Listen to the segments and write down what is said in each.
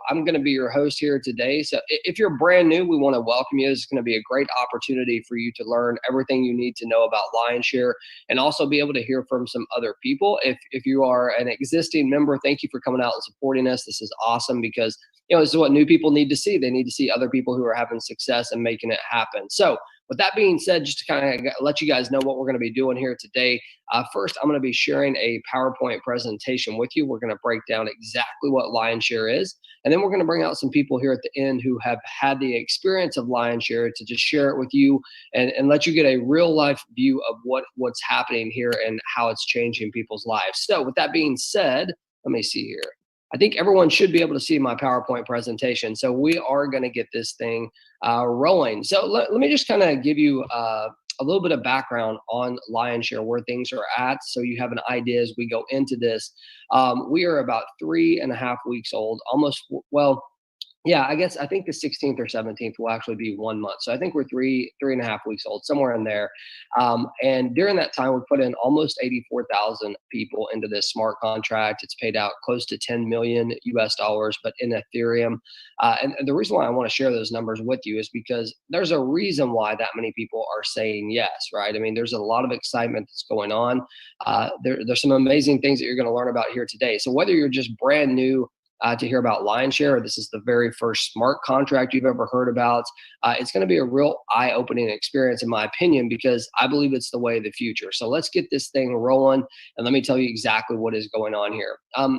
I'm going to be your host here today. So if you're brand new, we want to welcome you. It's going to be a great opportunity for you to learn everything you need to know about Lionshare and also be able to hear from some other people. If you are an existing member, thank you for coming out and supporting us. This is awesome because this is what new people need to see. They need to see other people who are having success and making it happen. So with that being said, just to kind of let you guys know what we're going to be doing here today. First, I'm going to be sharing a PowerPoint presentation with you. We're going to break down exactly what Lionshare is. And then we're going to bring out some people here at the end who have had the experience of Lionshare to just share it with you and let you get a real life view of what's happening here and how it's changing people's lives. So with that being said, let me see here. I think everyone should be able to see my PowerPoint presentation. So we are going to get this thing rolling. So let me just kind of give you a little bit of background on Lionshare, where things are at, so you have an idea as we go into this. We are about 3.5 weeks old, almost, well, yeah, I think the 16th or 17th will actually be 1 month. So I think we're 3.5 weeks old, somewhere in there. And during that time, we put in almost 84,000 people into this smart contract. It's paid out close to 10 million US dollars, but in Ethereum. And the reason why I want to share those numbers with you is because there's a reason why that many people are saying yes, right? I mean, there's a lot of excitement that's going on. There's some amazing things that you're going to learn about here today. So whether you're just brand new to hear about Lionshare, or this is the very first smart contract you've ever heard about, it's going to be a real eye-opening experience, in my opinion, because I believe it's the way of the future. So let's get this thing rolling, and let me tell you exactly what is going on here.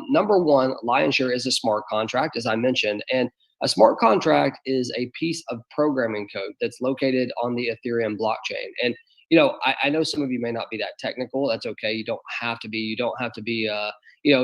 Number one, Lionshare is a smart contract, as I mentioned, and a smart contract is a piece of programming code that's located on the Ethereum blockchain. And I know some of you may not be that technical. That's okay. You don't have to be. You don't have to be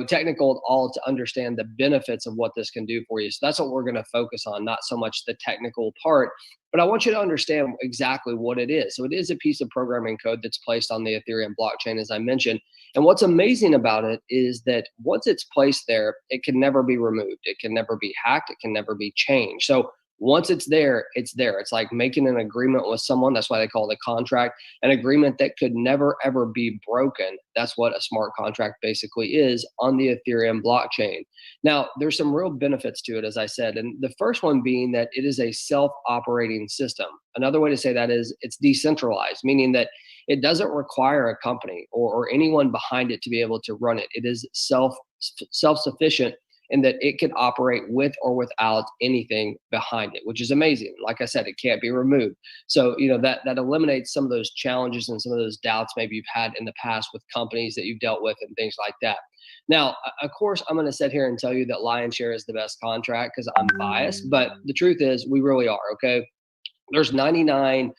technical at all to understand the benefits of what this can do for you. So that's what we're going to focus on, not so much the technical part, but I want you to understand exactly what it is. So it is a piece of programming code that's placed on the Ethereum blockchain, as I mentioned. And what's amazing about it is that once it's placed there, it can never be removed. It can never be hacked. It can never be changed. So once it's there, it's there. It's like making an agreement with someone. That's why they call it a contract, an agreement that could never, ever be broken. That's what a smart contract basically is on the Ethereum blockchain. Now, there's some real benefits to it, as I said. And the first one being that it is a self-operating system. Another way to say that is it's decentralized, meaning that it doesn't require a company or anyone behind it to be able to run it. It is self-sufficient and that it can operate with or without anything behind it, which is amazing. Like I said, it can't be removed. So, that eliminates some of those challenges and some of those doubts maybe you've had in the past with companies that you've dealt with and things like that. Now, of course, I'm going to sit here and tell you that Lionshare is the best contract because I'm biased, but the truth is we really are, okay? There's 99%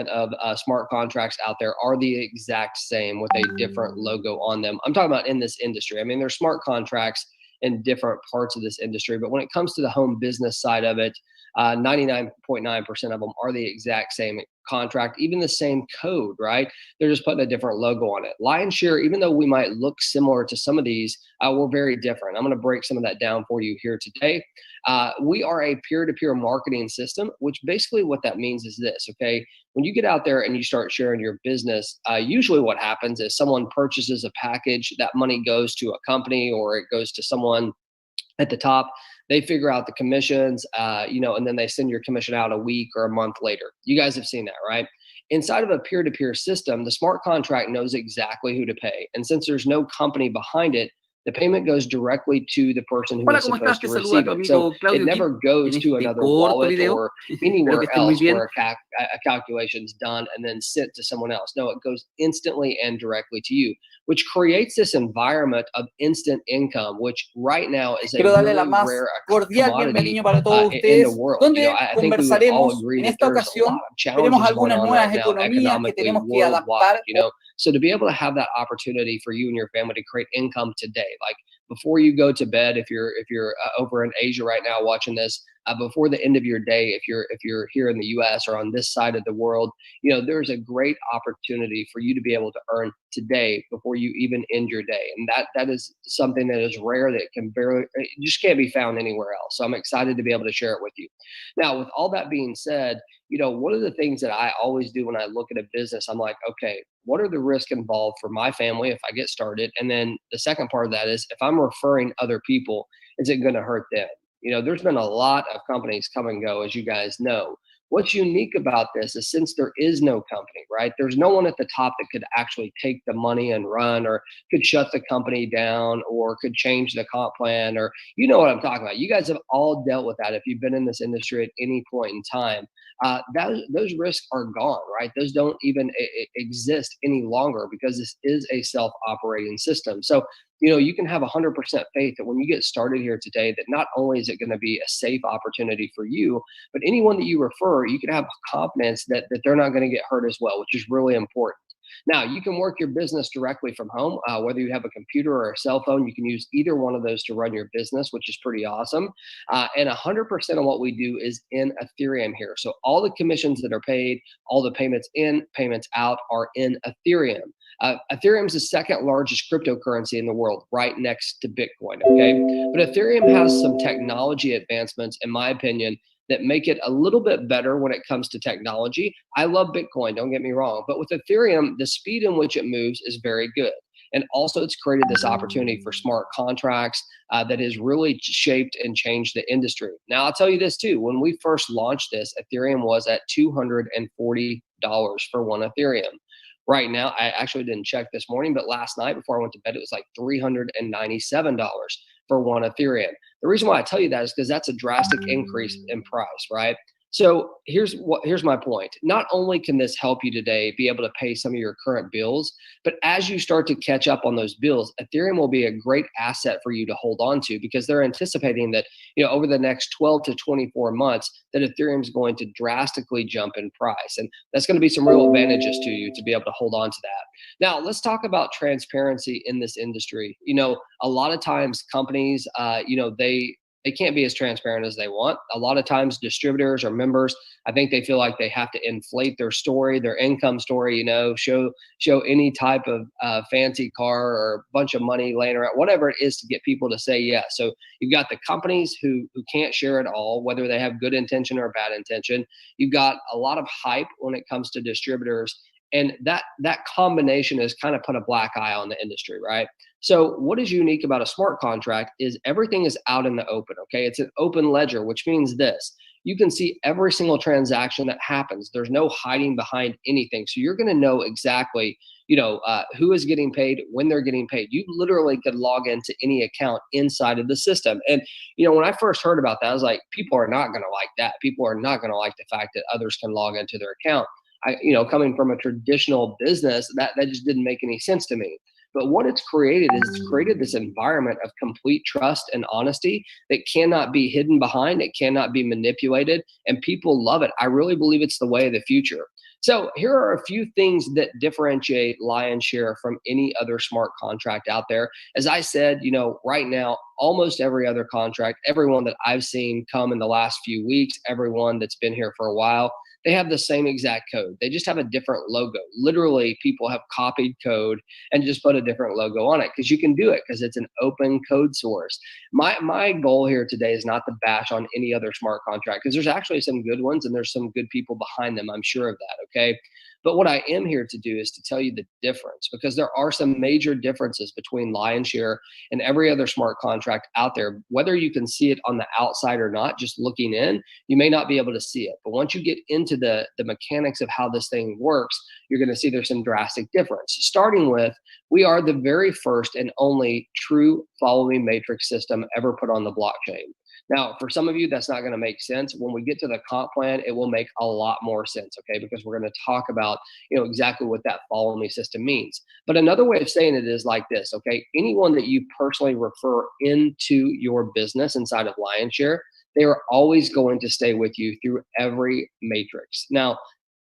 of smart contracts out there are the exact same with a different logo on them. I'm talking about in this industry. I mean, there's smart contracts in different parts of this industry. But when it comes to the home business side of it, 99.9% of them are the exact same contract, even the same code, right? They're just putting a different logo on it. Lionshare, even though we might look similar to some of these, we're very different. I'm going to break some of that down for you here today. We are a peer-to-peer marketing system, which basically what that means is this, okay? When you get out there and you start sharing your business, usually what happens is someone purchases a package, that money goes to a company or it goes to someone at the top. They figure out the commissions, and then they send your commission out a week or a month later. You guys have seen that, right? Inside of a peer-to-peer system, the smart contract knows exactly who to pay. And since there's no company behind it, the payment goes directly to the person who Hola, is ¿cómo estás? supposed Te to saluda receive tu it. So amigo it Claudio Gil never goes en to este another corto wallet video. or Espero que anywhere estés muy else bien. where a calculation is done and then sent to someone else. No, it goes instantly and directly to you, which creates this environment of instant income, which right now is a Quiero darle really la más rare cordial commodity bienvenida para todos in the ustedes, world. donde I think we would all conversaremos agree en that esta there's a lot ocasión. of Tenemos challenges going algunas on nuevas right now economías que economically tenemos que worldwide, adaptar. So to be able to have that opportunity for you and your family to create income today, like before you go to bed, if you're over in Asia right now watching this, before the end of your day, if you're here in the U.S. or on this side of the world, there's a great opportunity for you to be able to earn today before you even end your day, and that is something that is rare, that just can't be found anywhere else. So I'm excited to be able to share it with you. Now, with all that being said, one of the things that I always do when I look at a business, I'm like, okay, what are the risks involved for my family if I get started? And then the second part of that is, if I'm referring other people, is it going to hurt them? There's been a lot of companies come and go, as you guys know. What's unique about this is since there is no company, right? There's no one at the top that could actually take the money and run, or could shut the company down, or could change the comp plan, or you know what I'm talking about. You guys have all dealt with that if you've been in this industry at any point in time. Those risks are gone, right? Those don't even exist any longer because this is a self-operating system. So you can have 100% faith that when you get started here today, that not only is it going to be a safe opportunity for you, but anyone that you refer, you can have confidence that they're not going to get hurt as well, which is really important. Now, you can work your business directly from home, whether you have a computer or a cell phone. You can use either one of those to run your business, which is pretty awesome. And 100% of what we do is in Ethereum here. So all the commissions that are paid, all the payments in, payments out are in Ethereum. Ethereum is the second largest cryptocurrency in the world, right next to Bitcoin. Okay. But Ethereum has some technology advancements, in my opinion, that make it a little bit better when it comes to technology. I love Bitcoin, don't get me wrong, but with Ethereum, the speed in which it moves is very good. And also, it's created this opportunity for smart contracts that has really shaped and changed the industry. Now, I'll tell you this too. When we first launched this, Ethereum was at $240 for one Ethereum. Right now, I actually didn't check this morning, but last night before I went to bed, it was like $397 for one Ethereum. The reason why I tell you that is because that's a drastic increase in price, right? So here's my point. Not only can this help you today be able to pay some of your current bills, but as you start to catch up on those bills, Ethereum will be a great asset for you to hold on to, because they're anticipating that over the next 12 to 24 months that Ethereum is going to drastically jump in price, and that's going to be some real advantages to you to be able to hold on to that. Now, let's talk about transparency in this industry. A lot of times companies, they can't be as transparent as they want. A lot of times distributors or members, I think they feel like they have to inflate their story, their income story, show any type of fancy car or a bunch of money laying around, whatever it is to get people to say yes. So you've got the companies who can't share it all, whether they have good intention or bad intention. You've got a lot of hype when it comes to distributors. And that combination has kind of put a black eye on the industry, right? So what is unique about a smart contract is everything is out in the open, okay? It's an open ledger, which means this. You can see every single transaction that happens. There's no hiding behind anything. So you're going to know exactly, who is getting paid, when they're getting paid. You literally could log into any account inside of the system. And, when I first heard about that, I was like, people are not going to like that. People are not going to like the fact that others can log into their account. Coming from a traditional business, that just didn't make any sense to me. But what it's created is it's created this environment of complete trust and honesty that cannot be hidden behind. It cannot be manipulated, and people love it. I really believe it's the way of the future. So here are a few things that differentiate LionShare from any other smart contract out there. As I said, right now, almost every other contract, everyone that I've seen come in the last few weeks, everyone that's been here for a while, they have the same exact code. They just have a different logo. Literally, people have copied code and just put a different logo on it, because you can do it because it's an open code source. My goal here today is not to bash on any other smart contract, because there's actually some good ones and there's some good people behind them. I'm sure of that. Okay. But what I am here to do is to tell you the difference, because there are some major differences between LionShare and every other smart contract out there. Whether you can see it on the outside or not, just looking in, you may not be able to see it. But once you get into the mechanics of how this thing works, you're going to see there's some drastic difference. Starting with, we are the very first and only true follow me matrix system ever put on the blockchain. Now, for some of you, that's not going to make sense. When we get to the comp plan, it will make a lot more sense, okay? Because we're going to talk about, exactly what that follow me system means. But another way of saying it is like this, okay? Anyone that you personally refer into your business inside of LionShare, they are always going to stay with you through every matrix. Now,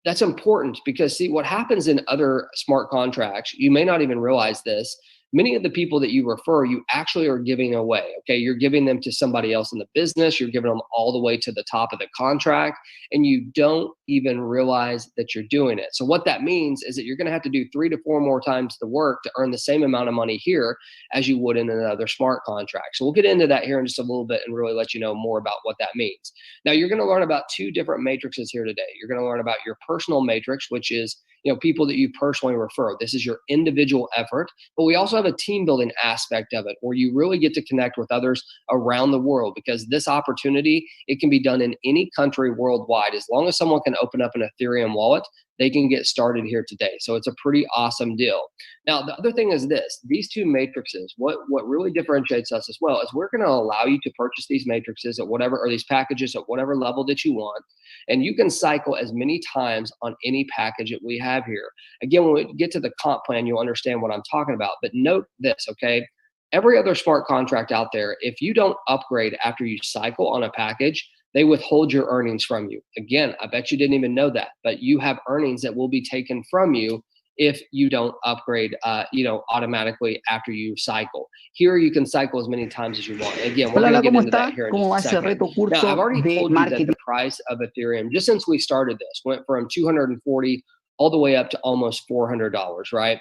that's important because, see, what happens in other smart contracts, you may not even realize this. Many of the people that you refer, you actually are giving away. Okay. You're giving them to somebody else in the business. You're giving them all the way to the top of the contract, and you don't even realize that you're doing it. So what that means is that you're going to have to do 3 to 4 more times the work to earn the same amount of money here as you would in another smart contract. So we'll get into that here in just a little bit and really let you know more about what that means. Now, you're going to learn about 2 different matrices here today. You're going to learn about your personal matrix, which is people that you personally refer. This is your individual effort, but we also have a team building aspect of it where you really get to connect with others around the world, because this opportunity, it can be done in any country worldwide. As long as someone can open up an Ethereum wallet, they can get started here today. So it's a pretty awesome deal. Now, the other thing is this, these two matrices, what really differentiates us as well is we're going to allow you to purchase these matrices at whatever, or these packages at whatever level that you want. And you can cycle as many times on any package that we have here. Again, when we get to the comp plan, you'll understand what I'm talking about. But note this, okay? Every other smart contract out there, if you don't upgrade after you cycle on a package, they withhold your earnings from you. Again, I bet you didn't even know that, but you have earnings that will be taken from you if you don't upgrade, automatically after you cycle. Here, you can cycle as many times as you want. Again, we're going to get into that here in just a second. Now, I've already told you that the price of Ethereum, just since we started this, went from 240 all the way up to almost $400, right?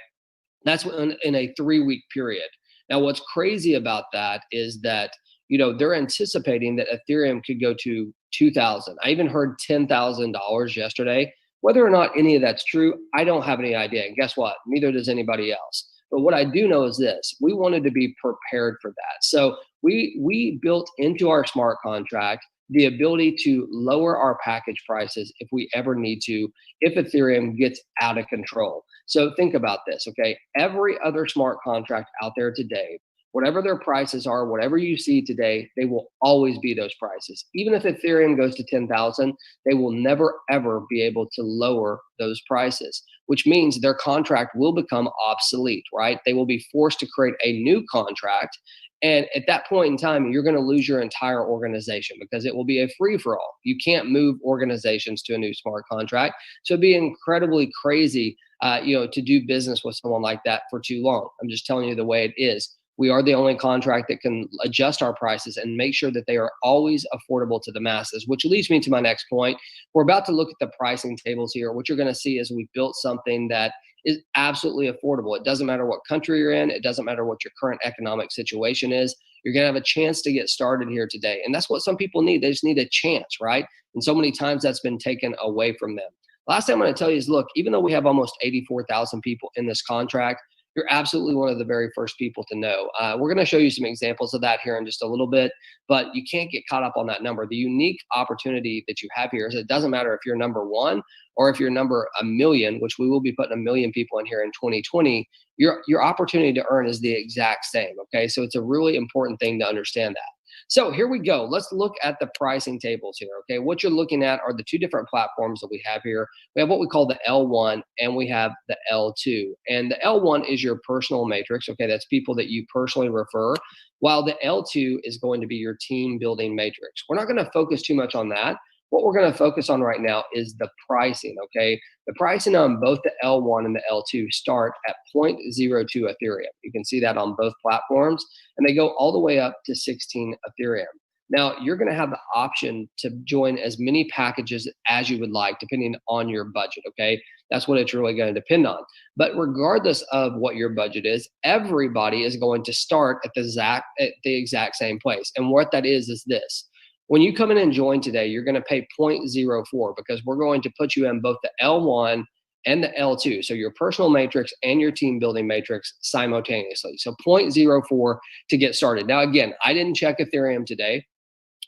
That's in a 3-week period. Now, what's crazy about that is that they're anticipating that Ethereum could go to 2,000. I even heard $10,000 yesterday. Whether or not any of that's true, I don't have any idea. And guess what? Neither does anybody else. But what I do know is this: we wanted to be prepared for that. So we built into our smart contract the ability to lower our package prices if we ever need to, if Ethereum gets out of control. So think about this, okay? Every other smart contract out there today, whatever their prices are, whatever you see today, they will always be those prices. Even if Ethereum goes to 10,000, they will never, ever be able to lower those prices, which means their contract will become obsolete, right? They will be forced to create a new contract. And at that point in time, you're going to lose your entire organization because it will be a free-for-all. You can't move organizations to a new smart contract. So it'd be incredibly crazy, to do business with someone like that for too long. I'm just telling you the way it is. We are the only contract that can adjust our prices and make sure that they are always affordable to the masses, which leads me to my next point. We're about to look at the pricing tables here. What you're going to see is we built something that is absolutely affordable. It doesn't matter what country you're in. It doesn't matter what your current economic situation is. You're going to have a chance to get started here today. And that's what some people need. They just need a chance, right? And so many times that's been taken away from them. Last thing I'm going to tell you is, look, even though we have almost 84,000 people in this contract, you're absolutely one of the very first people to know. We're going to show you some examples of that here in just a little bit, but you can't get caught up on that number. The unique opportunity that you have here is it doesn't matter if you're number one or if you're number a million, which we will be putting 1 million people in here in 2020, your opportunity to earn is the exact same, okay? So it's a really important thing to understand that. So here we go. Let's look at the pricing tables here, okay? What you're looking at are the two different platforms that we have here. We have what we call the L1 and we have the L2. And the L1 is your personal matrix, okay? That's people that you personally refer, while the L2 is going to be your team building matrix. We're not going to focus too much on that. What we're going to focus on right now is the pricing, okay? The pricing on both the L1 and the L2 start at 0.02 Ethereum. You can see that on both platforms, and they go all the way up to 16 Ethereum. Now, you're going to have the option to join as many packages as you would like, depending on your budget, okay? That's what it's really going to depend on. But regardless of what your budget is, everybody is going to start at the exact same place. And what that is this. When you come in and join today, you're going to pay 0.04 because we're going to put you in both the L1 and the L2. So your personal matrix and your team building matrix simultaneously. So 0.04 to get started. Now, again, I didn't check Ethereum today,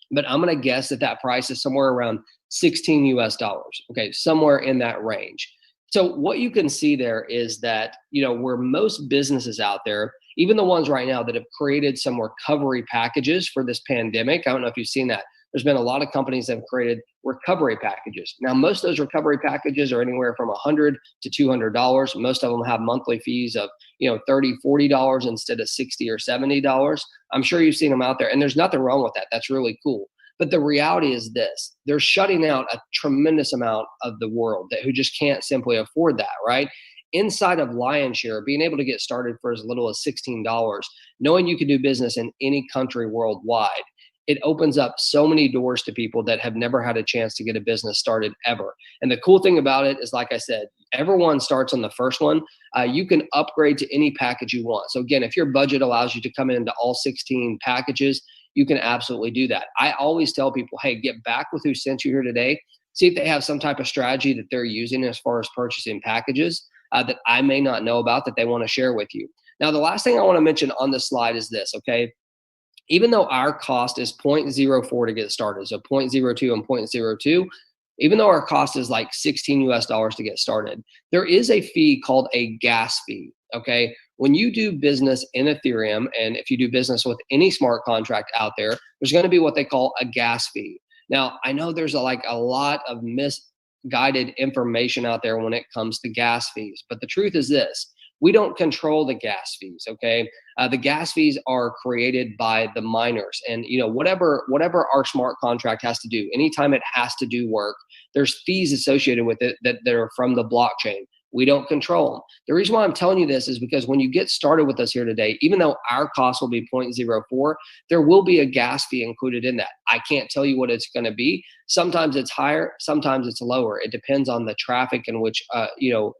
but I'm going to guess that price is somewhere around 16 US dollars. Okay, somewhere in that range. So what you can see there is that, where most businesses out there, even the ones right now that have created some recovery packages for this pandemic, I don't know if you've seen that. There's been a lot of companies that have created recovery packages. Now, most of those recovery packages are anywhere from $100 to $200. Most of them have monthly fees of, $30, $40 instead of $60 or $70. I'm sure you've seen them out there, and there's nothing wrong with that. That's really cool. But the reality is this: they're shutting out a tremendous amount of the world who just can't simply afford that, right? Inside of Lionshare, being able to get started for as little as $16, knowing you can do business in any country worldwide, it opens up so many doors to people that have never had a chance to get a business started ever. And the cool thing about it is, like I said, everyone starts on the first one. You can upgrade to any package you want. So again, if your budget allows you to come into all 16 packages, you can absolutely do that. I always tell people, hey, get back with who sent you here today. See if they have some type of strategy that they're using as far as purchasing packages that I may not know about that they want to share with you. Now, the last thing I want to mention on this slide is this, okay? Even though our cost is 0.04 to get started, so 0.02 and 0.02, even though our cost is like 16 US dollars to get started, there is a fee called a gas fee. Okay. When you do business in Ethereum, and if you do business with any smart contract out there, there's going to be what they call a gas fee. Now, I know there's like a lot of misguided information out there when it comes to gas fees, but the truth is this: we don't control the gas fees. Okay. The gas fees are created by the miners, and whatever our smart contract has to do, anytime it has to do work, there's fees associated with it that are from the blockchain. We don't control them. The reason why I'm telling you this is because when you get started with us here today, even though our cost will be 0.04, there will be a gas fee included in that. I can't tell you what it's going to be. Sometimes it's higher, sometimes it's lower. It depends on the traffic in which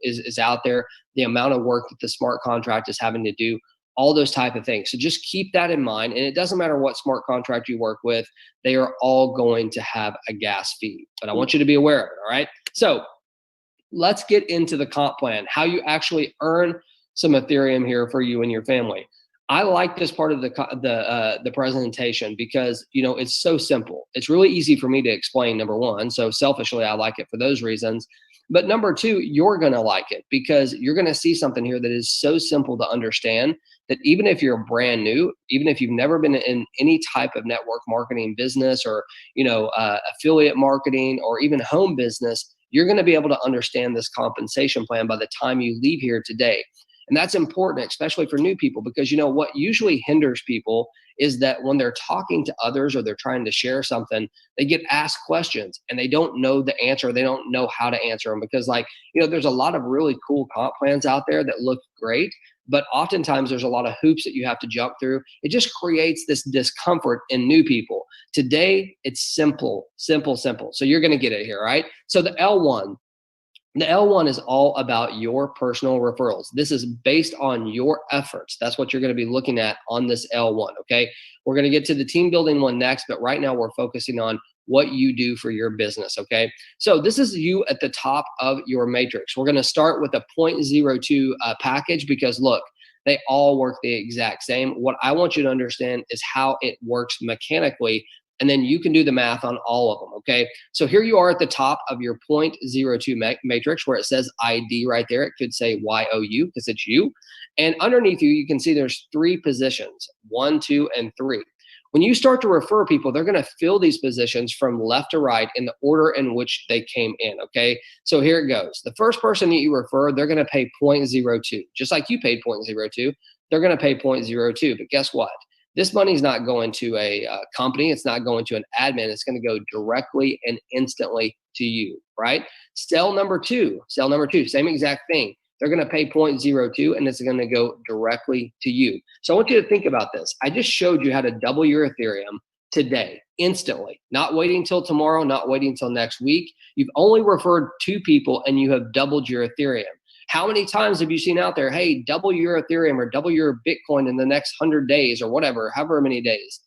is out there, the amount of work that the smart contract is having to do, all those type of things. So just keep that in mind. And it doesn't matter what smart contract you work with, they are all going to have a gas fee. But I want you to be aware of it, all right? So let's get into the comp plan, how you actually earn some Ethereum here for you and your family. I like this part of the presentation because it's so simple. It's really easy for me to explain, number one. So selfishly, I like it for those reasons. But number two, you're going to like it because you're going to see something here that is so simple to understand that even if you're brand new, even if you've never been in any type of network marketing business or affiliate marketing or even home business, you're going to be able to understand this compensation plan by the time you leave here today. And that's important, especially for new people, because what usually hinders people is that when they're talking to others or they're trying to share something, they get asked questions and they don't know the answer. They don't know how to answer them because there's a lot of really cool comp plans out there that look great, but oftentimes there's a lot of hoops that you have to jump through. It just creates this discomfort in new people. Today, it's simple, simple, simple. So you're going to get it here, right? So the L1 is all about your personal referrals. This is based on your efforts. That's what you're going to be looking at on this L1, okay? We're going to get to the team building one next, but right now we're focusing on what you do for your business, okay? So this is you at the top of your matrix. We're going to start with a 0.02 package because look, they all work the exact same. What I want you to understand is how it works mechanically, and then you can do the math on all of them, okay? So here you are at the top of your 0.02 matrix where it says ID right there. It could say YOU because it's you. And underneath you can see there's 3 positions, 1, 2, and 3. When you start to refer people, they're going to fill these positions from left to right in the order in which they came in, okay? So here it goes. The first person that you refer, they're going to pay 0.02. Just like you paid 0.02, they're going to pay 0.02. But guess what? This money is not going to a company. It's not going to an admin. It's going to go directly and instantly to you, right? Cell number two, same exact thing. They're going to pay 0.02 and it's going to go directly to you. So I want you to think about this. I just showed you how to double your Ethereum today, instantly, not waiting till tomorrow, not waiting till next week. You've only referred 2 people and you have doubled your Ethereum. How many times have you seen out there, hey, double your Ethereum or double your Bitcoin in the next 100 days or whatever, however many days?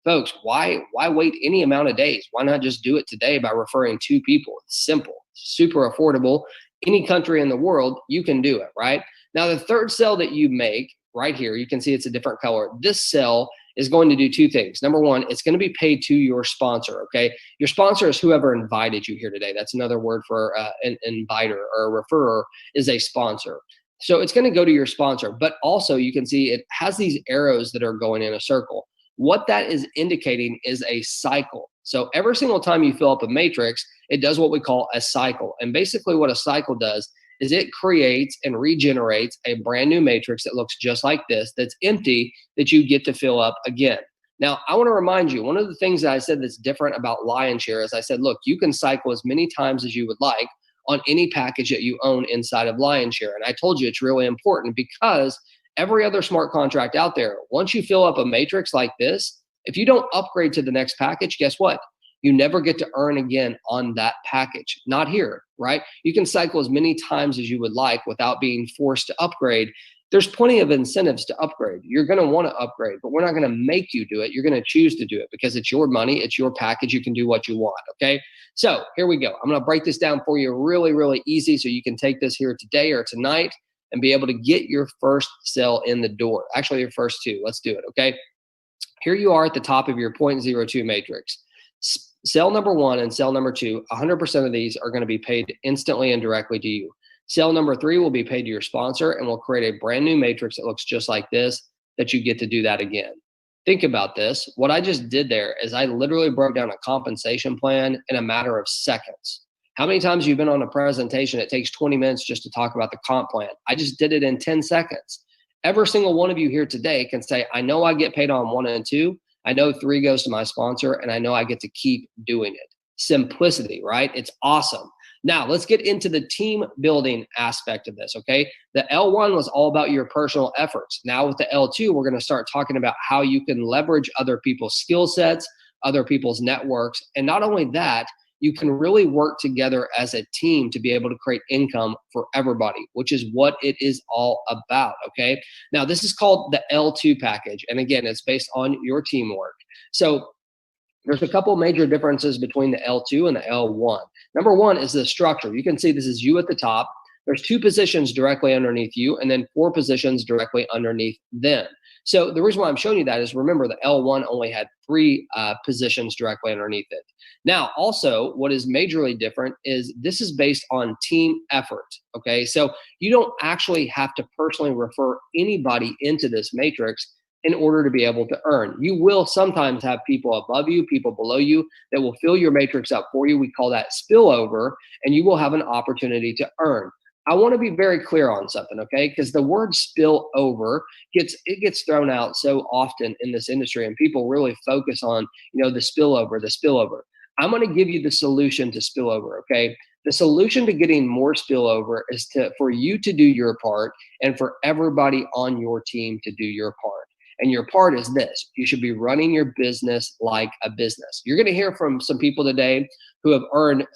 Folks, why wait any amount of days? Why not just do it today by referring 2 people? It's simple, super affordable. Any country in the world, you can do it, right? Now, the third cell that you make right here, you can see it's a different color. This cell is going to do 2 things. Number one, it's going to be paid to your sponsor, okay? Your sponsor is whoever invited you here today. That's another word for an inviter, or a referrer is a sponsor. So it's going to go to your sponsor, but also you can see it has these arrows that are going in a circle. What that is indicating is a cycle. So every single time you fill up a matrix, it does what we call a cycle. And basically what a cycle does is it creates and regenerates a brand new matrix that looks just like this, that's empty, that you get to fill up again. Now, I want to remind you, one of the things that I said that's different about Lionshare is I said, look, you can cycle as many times as you would like on any package that you own inside of Lionshare. And I told you it's really important because every other smart contract out there, once you fill up a matrix like this, if you don't upgrade to the next package, guess what? You never get to earn again on that package. Not here, right? You can cycle as many times as you would like without being forced to upgrade. there's plenty of incentives to upgrade. You're going to want to upgrade, but we're not going to make you do it. You're going to choose to do it because it's your money. It's your package. You can do what you want. Okay. So here we go. I'm going to break this down for you really, really easy so you can take this here today or tonight and be able to get your first sale in the door. Actually, your first two. Let's do it. Okay. Here you are at the top of your 0.02 matrix. Cell number one and cell number two, 100% of these are going to be paid instantly and directly to you. Cell number three will be paid to your sponsor and will create a brand new matrix that looks just like this, that you get to do that again. Think about this. What I just did there is I literally broke down a compensation plan in a matter of seconds. How many times you've been on a presentation, it takes 20 minutes just to talk about the comp plan? I just did it in 10 seconds. Every single one of you here today can say, I know I get paid on 1 and 2. I know 3 goes to my sponsor, and I know I get to keep doing it. Simplicity, right? It's awesome. Now, let's get into the team building aspect of this, okay? The L1 was all about your personal efforts. Now with the L2, we're going to start talking about how you can leverage other people's skill sets, other people's networks, and not only that, you can really work together as a team to be able to create income for everybody, which is what it is all about, okay? Now, this is called the L2 package, and again, it's based on your teamwork. So there's a couple major differences between the L2 and the L1. Number one is the structure. You can see this is you at the top. There's 2 positions directly underneath you, and then 4 positions directly underneath them. So the reason why I'm showing you that is, remember, the L1 only had 3 positions directly underneath it. Now, also, what is majorly different is this is based on team effort, okay? So you don't actually have to personally refer anybody into this matrix in order to be able to earn. You will sometimes have people above you, people below you that will fill your matrix up for you. We call that spillover, and you will have an opportunity to earn. I want to be very clear on something, okay? Because the word spill over gets thrown out so often in this industry, and people really focus on, the spillover. I'm going to give you the solution to spillover, okay? The solution to getting more spillover is for you to do your part and for everybody on your team to do your part. And your part is this: you should be running your business like a business. You're going to hear from some people today who have earned,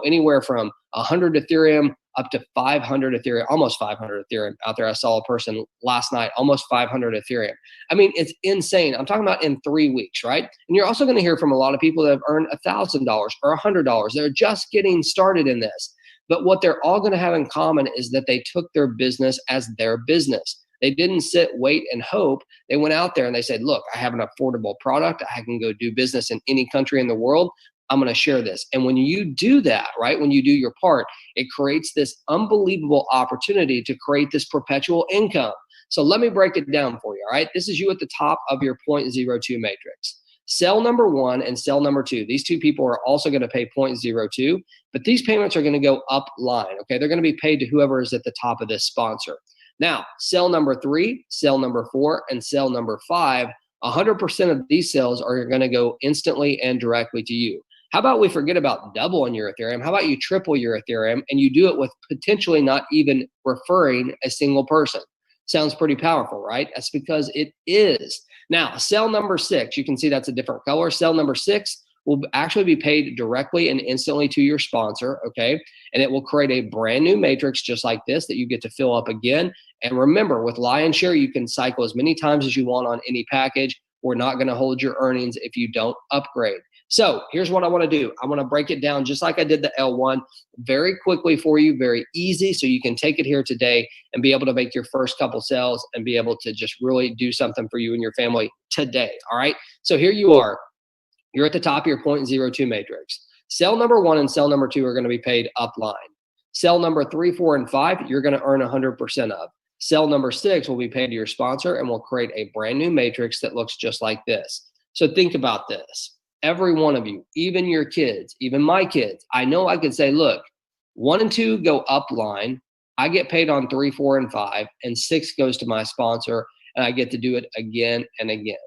anywhere from 100 Ethereum up to 500 Ethereum, almost 500 Ethereum out there. I saw a person last night, almost 500 Ethereum. I mean, it's insane. I'm talking about in 3 weeks, right? And you're also going to hear from a lot of people that have earned $1,000 or $100. They're just getting started in this. But what they're all going to have in common is that they took their business as their business. They didn't sit, wait, and hope. They went out there and they said, look, I have an affordable product. I can go do business in any country in the world. I'm going to share this. And when you do that, right, when you do your part, it creates this unbelievable opportunity to create this perpetual income. So let me break it down for you, all right? This is you at the top of your 0.02 matrix. Cell number 1 and cell number 2, these 2 people are also going to pay 0.02, but these payments are going to go up line, okay? They're going to be paid to whoever is at the top of this sponsor. Now, cell number 3, cell number 4, and cell number 5, 100% of these cells are going to go instantly and directly to you. How about we forget about doubling your Ethereum? How about you triple your Ethereum and you do it with potentially not even referring a single person? Sounds pretty powerful, right? That's because it is. Now, cell number 6, you can see that's a different color. Cell number 6 will actually be paid directly and instantly to your sponsor, okay? And it will create a brand new matrix just like this that you get to fill up again. And remember, with Lionshare, you can cycle as many times as you want on any package. We're not going to hold your earnings if you don't upgrade. So here's what I want to do. I want to break it down just like I did the L1 very quickly for you, very easy, so you can take it here today and be able to make your first couple sales and be able to just really do something for you and your family today, all right? So here you are. You're at the top of your 0.02 matrix. Cell number 1 and cell number 2 are going to be paid upline. Cell number 3, 4, and 5, you're going to earn 100% of. Cell number 6 will be paid to your sponsor and will create a brand new matrix that looks just like this. So think about this. Every one of you, even your kids, even my kids, I know I could say, look, 1 and 2 go upline. I get paid on 3, 4, and 5, and 6 goes to my sponsor, and I get to do it again and again.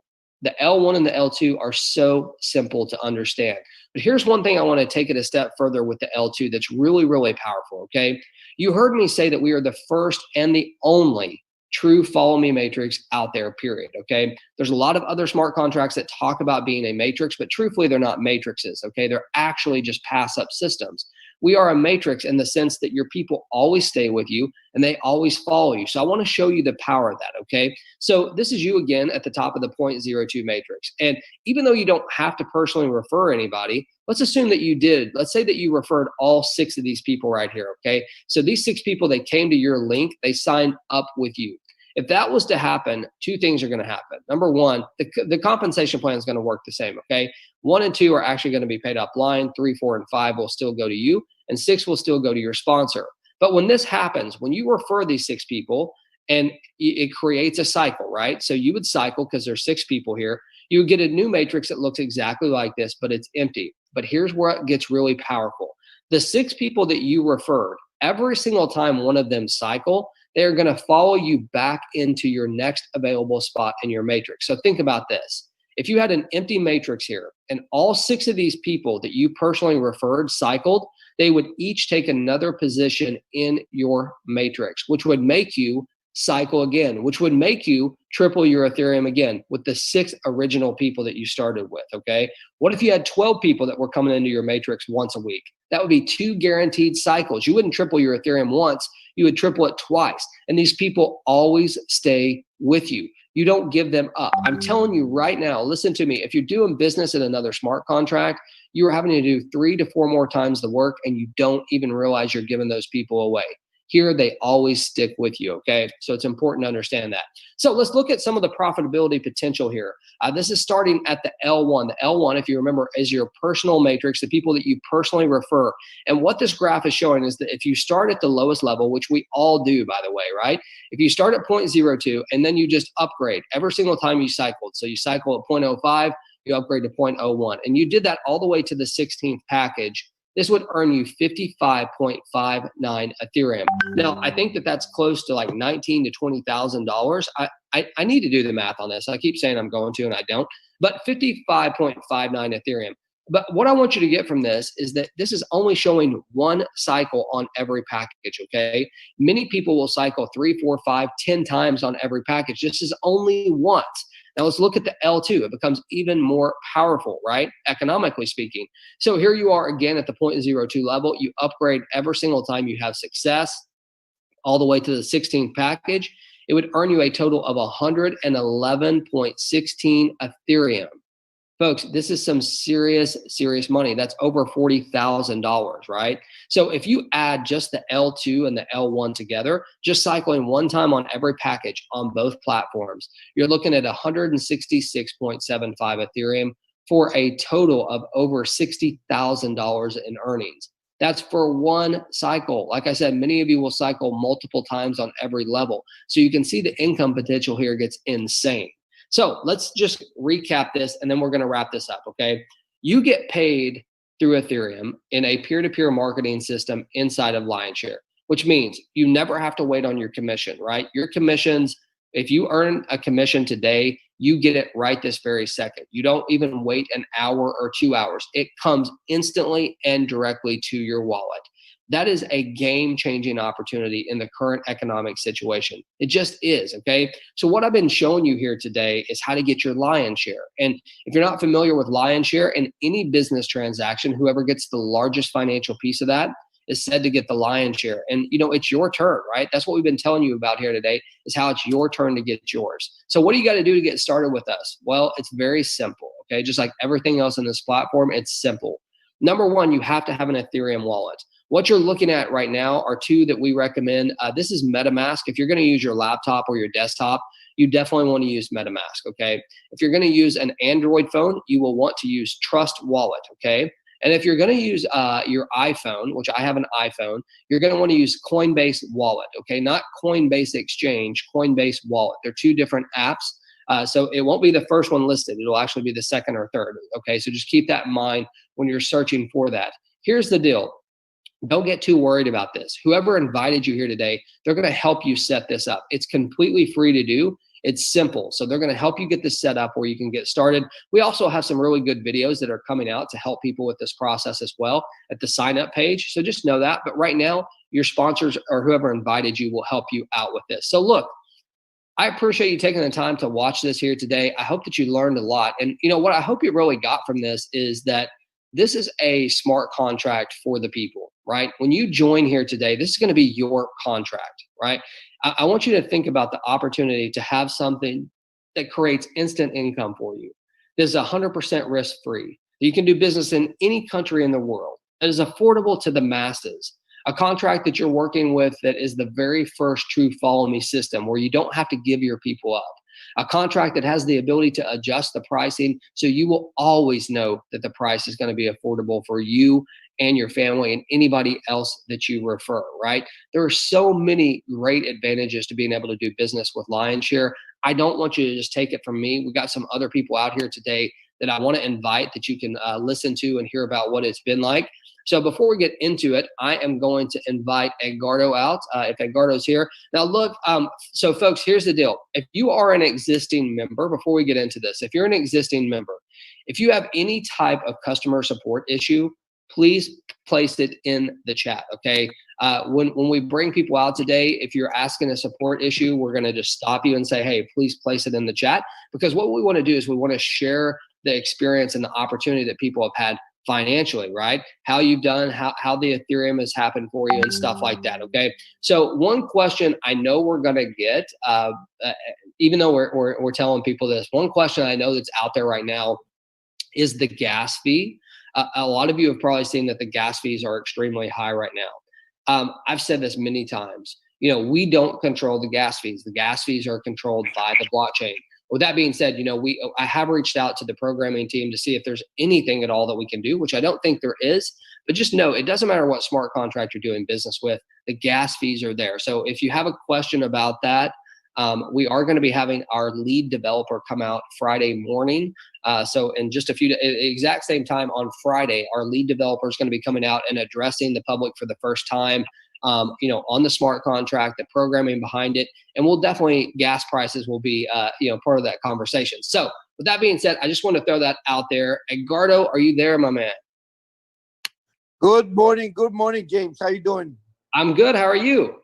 The L1 and the L2 are so simple to understand. But here's one thing I want to take it a step further with the L2 that's really, really powerful, okay? You heard me say that we are the first and the only true follow me matrix out there, period, okay? There's a lot of other smart contracts that talk about being a matrix, but truthfully, they're not matrices, okay? They're actually just pass up systems. We are a matrix in the sense that your people always stay with you and they always follow you. So I want to show you the power of that, okay? So this is you again at the top of the 0.02 matrix. And even though you don't have to personally refer anybody, let's assume that you did. Let's say that you referred all 6 of these people right here, okay? So these 6 people, they came to your link, they signed up with you. If that was to happen, 2 things are going to happen. Number one, the compensation plan is going to work the same, okay? 1 and 2 are actually going to be paid upline. 3, 4, and 5 will still go to you, and 6 will still go to your sponsor. But when this happens, when you refer these 6 people, and it creates a cycle, right? So you would cycle because there's 6 people here. You would get a new matrix that looks exactly like this, but it's empty. But here's where it gets really powerful. The 6 people that you referred, every single time one of them cycle, they're going to follow you back into your next available spot in your matrix. So think about this. If you had an empty matrix here and all 6 of these people that you personally referred cycled, they would each take another position in your matrix, which would make you cycle again, which would make you triple your Ethereum again with the 6 original people that you started with, okay? What if you had 12 people that were coming into your matrix once a week? That would be 2 guaranteed cycles. You wouldn't triple your Ethereum once, you would triple it twice. And these people always stay with you. You don't give them up. I'm telling you right now, listen to me. If you're doing business in another smart contract, you're having to do 3 to 4 more times the work and you don't even realize you're giving those people away. Here, they always stick with you, okay? So it's important to understand that. So let's look at some of the profitability potential here. This is starting at the L1. The L1, if you remember, is your personal matrix, the people that you personally refer. And what this graph is showing is that if you start at the lowest level, which we all do, by the way, right? If you start at 0.02 and then you just upgrade every single time you cycled. So you cycle at 0.05, you upgrade to 0.01. And you did that all the way to the 16th package. This would earn you 55.59 Ethereum. Now, I think that that's close to like $19,000 to $20,000. I need to do the math on this. I keep saying I'm going to, and I don't. But 55.59 Ethereum. But what I want you to get from this is that this is only showing 1 cycle on every package, okay? Many people will cycle 3, 4, 5, 10 times on every package. This is only once. Now let's look at the L2. It becomes even more powerful, right? Economically speaking. So here you are again at the 0.02 level. You upgrade every single time you have success all the way to the 16th package. It would earn you a total of 111.16 Ethereum. Folks, this is some serious money. That's over $40,000, right? So if you add just the L2 and the L1 together, just cycling 1 time on every package on both platforms, you're looking at 166.75 Ethereum for a total of over $60,000 in earnings. That's for 1 cycle. Like I said, many of you will cycle multiple times on every level. So you can see the income potential here gets insane. So let's just recap this and then we're going to wrap this up, okay? You get paid through Ethereum in a peer-to-peer marketing system inside of Lionshare, which means you never have to wait on your commission, right? Your commissions, if you earn a commission today, you get it right this very second. You don't even wait an hour or 2 hours. It comes instantly and directly to your wallet. That is a game-changing opportunity in the current economic situation. It just is, okay? So what I've been showing you here today is how to get your lion's share. And if you're not familiar with lion's share, in any business transaction, whoever gets the largest financial piece of that is said to get the lion's share. And you know, it's your turn, right? That's what we've been telling you about here today, is how it's your turn to get yours. So what do you got to do to get started with us? Well, it's very simple, okay? Just like everything else in this platform, it's simple. Number one, you have to have an Ethereum wallet. What you're looking at right now are 2 that we recommend. This is MetaMask. If you're going to use your laptop or your desktop, you definitely want to use MetaMask, okay? If you're going to use an Android phone, you will want to use Trust Wallet, okay? And if you're going to use your iPhone, which I have an iPhone, you're going to want to use Coinbase Wallet, okay? Not Coinbase Exchange, Coinbase Wallet. They're 2 different apps. So it won't be the first one listed. It'll actually be the second or third, okay? So just keep that in mind when you're searching for that. Here's the deal. Don't get too worried about this. Whoever invited you here today, they're going to help you set this up. It's completely free to do. It's simple. So they're going to help you get this set up where you can get started. We also have some really good videos that are coming out to help people with this process as well at the sign up page. So just know that. But right now, your sponsors or whoever invited you will help you out with this. So look, I appreciate you taking the time to watch this here today. I hope that you learned a lot. And you know what I hope you really got from this is that this is a smart contract for the people, right? When you join here today, this is going to be your contract, right? I want you to think about the opportunity to have something that creates instant income for you. This is 100% risk free. You can do business in any country in the world. It is affordable to the masses. A contract that you're working with that is the very first true follow me system where you don't have to give your people up. A contract that has the ability to adjust the pricing so you will always know that the price is going to be affordable for you and your family and anybody else that you refer, right? There are so many great advantages to being able to do business with Lionshare. I don't want you to just take it from me. We got some other people out here today that I want to invite that you can listen to and hear about what it's been like. So before we get into it, I am going to invite Edgardo out, if Edgardo's here. Now look, so folks, here's the deal. If you are an existing member, before we get into this, if you're an existing member, if you have any type of customer support issue, please place it in the chat, okay? When we bring people out today, if you're asking a support issue, we're gonna just stop you and say, hey, please place it in the chat, because what we wanna do is we wanna share the experience and the opportunity that people have had financially, right? How you've done, how the Ethereum has happened for you and stuff like that, okay? So one question I know we're gonna get, even though we're telling people this, one question I know that's out there right now is the gas fee. A lot of you have probably seen that the gas fees are extremely high right now. I've said this many times. You know, we don't control the gas fees. The gas fees are controlled by the blockchain. With that being said, you know, I have reached out to the programming team to see if there's anything at all that we can do, which I don't think there is. But just know, it doesn't matter what smart contract you're doing business with, the gas fees are there. So if you have a question about that, we are going to be having our lead developer come out Friday morning. So in just a few, exact same time on Friday, our lead developer is going to be coming out and addressing the public for the first time, you know, on the smart contract, the programming behind it. And we'll definitely, gas prices will be, you know, part of that conversation. So with that being said, I just want to throw that out there. Edgardo, are you there, my man? Good morning, James. How you doing? I'm good. How are you?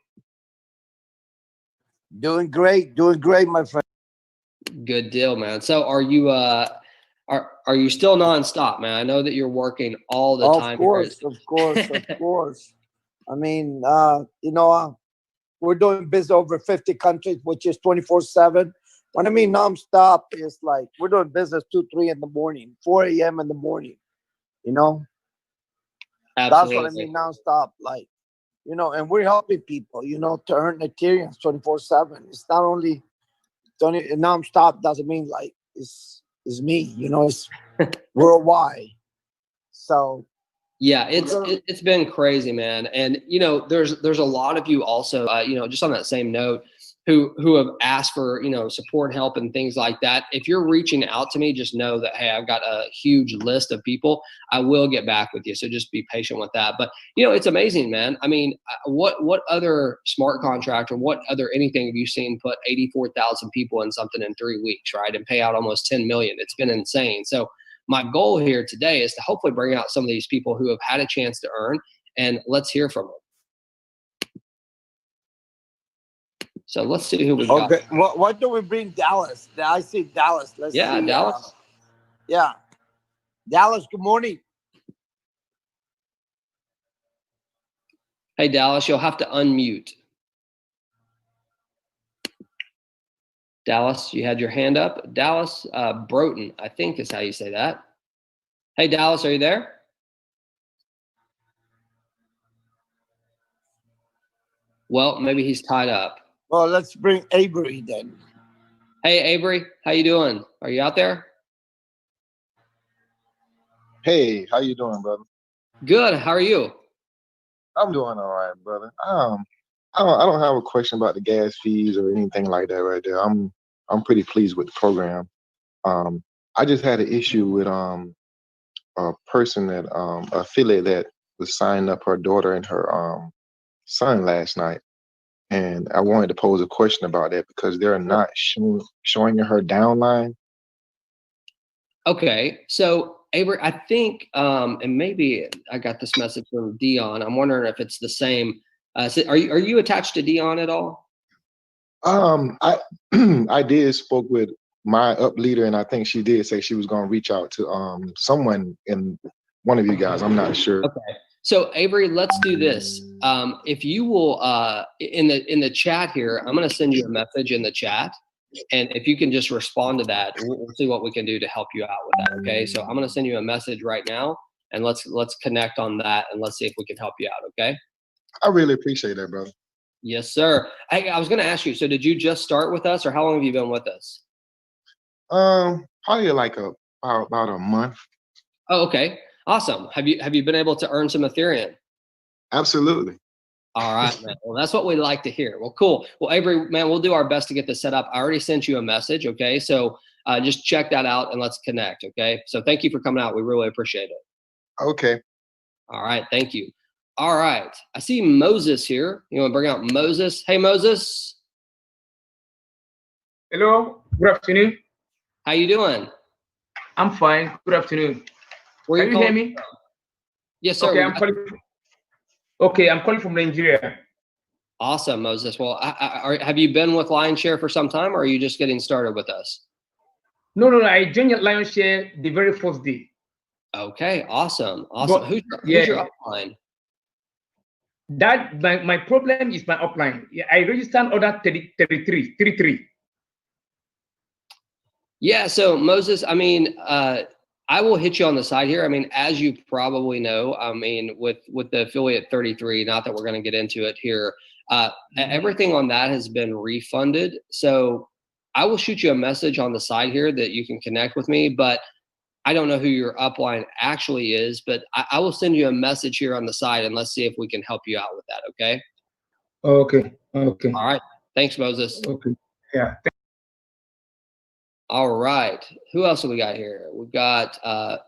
Doing great, my friend. Good deal, man. So are you are you still nonstop, man? I know that you're working all the time. Of course. I mean, you know, we're doing business over 50 countries, which is 24/7. When I mean nonstop, it's like we're doing business 2, 3 in the morning, 4 a.m. in the morning. You know, Absolutely. That's what I mean nonstop. Like, you know, and we're helping people, you know, to earn Ethereum 24/7. It's not only nonstop. Doesn't mean like it's me. You know, it's worldwide. So yeah, it's been crazy, man. And you know, there's a lot of you also, you know, just on that same note, who have asked for, you know, support, help, and things like that. If you're reaching out to me, just know that, hey, I've got a huge list of people. I will get back with you, so just be patient with that. But you know, it's amazing, man. I mean, what other smart contract or what other anything have you seen put 84,000 people in something in 3 weeks, right, and pay out almost 10 million? It's been insane. So my goal here today is to hopefully bring out some of these people who have had a chance to earn, and let's hear from them. So let's see who we got. Okay, what do we bring Dallas? I see Dallas. Let's see. Dallas. Yeah, Dallas. Good morning. Hey, Dallas, you'll have to unmute. Dallas, you had your hand up. Dallas Broughton, I think is how you say that. Hey, Dallas, are you there? Well, maybe he's tied up. Well, let's bring Avery then. Hey, Avery, how you doing? Are you out there? Hey, how you doing, brother? Good. How are you? I'm doing all right, brother. I don't have a question about the gas fees or anything like that right there. I'm pretty pleased with the program. I just had an issue with a person that affiliate that was signing up her daughter and her son last night, and I wanted to pose a question about that because they're not showing her downline. Okay, so Avery, I think, and maybe I got this message from Dion. I'm wondering if it's the same. Are you attached to Dion at all? I I did spoke with my up leader, and I think she did say she was going to reach out to someone in one of you guys. I'm not sure. Okay. So Avery, let's do this. If you will, in the chat here, I'm going to send you a message in the chat, and if you can just respond to that, we'll see what we can do to help you out with that. Okay. So I'm going to send you a message right now, and let's connect on that, and let's see if we can help you out. Okay. I really appreciate that, brother. Yes, sir. Hey, I was going to ask you. So did you just start with us, or how long have you been with us? Probably like about a month. Oh, okay. Awesome. Have you been able to earn some Ethereum? Absolutely. All right, man. Well, that's what we like to hear. Well, cool. Well, Avery, man, we'll do our best to get this set up. I already sent you a message. Okay. So just check that out and let's connect. Okay. So thank you for coming out. We really appreciate it. Okay. All right. Thank you. All right. I see Moses here. You want to bring out Moses? Hey, Moses. Hello. Good afternoon. How you doing? I'm fine. Good afternoon. Where Can you hear me? From? Yes, sir. Okay, I'm calling from Nigeria. Awesome, Moses. Well, have you been with Lionshare for some time, or are you just getting started with us? No. I joined Lionshare the very first day. Okay, awesome. But, who's your upline? That my problem is my upline. I registered order 33. Yeah, so Moses, I mean, I will hit you on the side here. I mean, as you probably know, I mean, with the affiliate 33, not that we're going to get into it here, everything on that has been refunded. So I will shoot you a message on the side here that you can connect with me, but I don't know who your upline actually is, but I will send you a message here on the side, and let's see if we can help you out with that, okay? Okay. All right. Thanks, Moses. Okay. Yeah. All right. Who else have we got here? We've got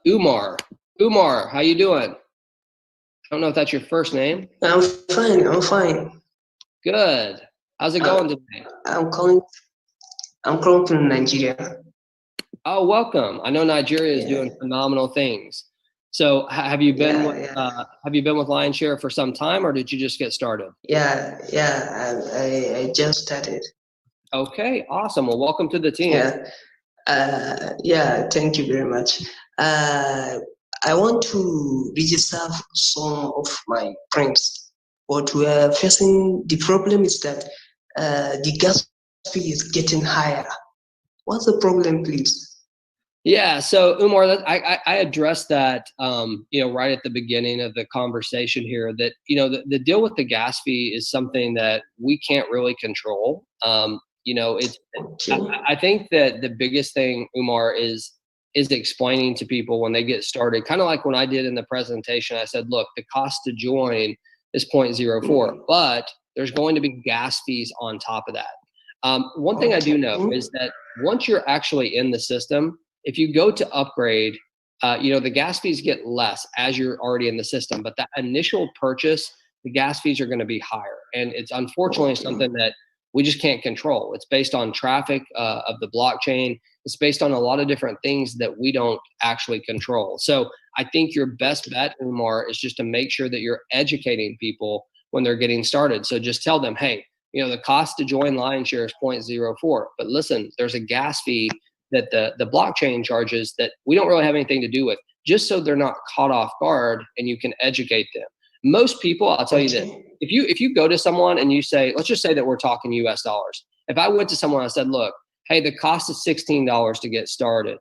Umar. Umar, how you doing? I don't know if that's your first name. I'm fine. Good. How's it going today? I'm calling from Nigeria. Oh, welcome. I know Nigeria is doing phenomenal things. So have you been with Lionshare for some time, or did you just get started? Yeah. I just started. Okay, awesome. Well, welcome to the team. Thank you very much. I want to register some of my friends, but we are facing the problem is that the gas fee is getting higher. What's the problem, please? Yeah, so Umar, I addressed that, right at the beginning of the conversation here. That the deal with the gas fee is something that we can't really control. I think that the biggest thing, Umar, is explaining to people when they get started, kind of like when I did in the presentation. I said, look, the cost to join is 0.04, but there's going to be gas fees on top of that. One thing I do know is that once you're actually in the system, if you go to upgrade, the gas fees get less as you're already in the system, but that initial purchase, the gas fees are going to be higher. And it's unfortunately something that we just can't control. It's based on traffic of the blockchain. It's based on a lot of different things that we don't actually control. So I think your best bet, Umar, is just to make sure that you're educating people when they're getting started. So just tell them, hey, the cost to join Lionshare is 0.04, but listen, there's a gas fee that the blockchain charges that we don't really have anything to do with, just so they're not caught off guard, and you can educate them. Most people, I'll tell you this, if you go to someone and you say, let's just say that we're talking US dollars. If I went to someone and I said, look, hey, the cost is $16 to get started,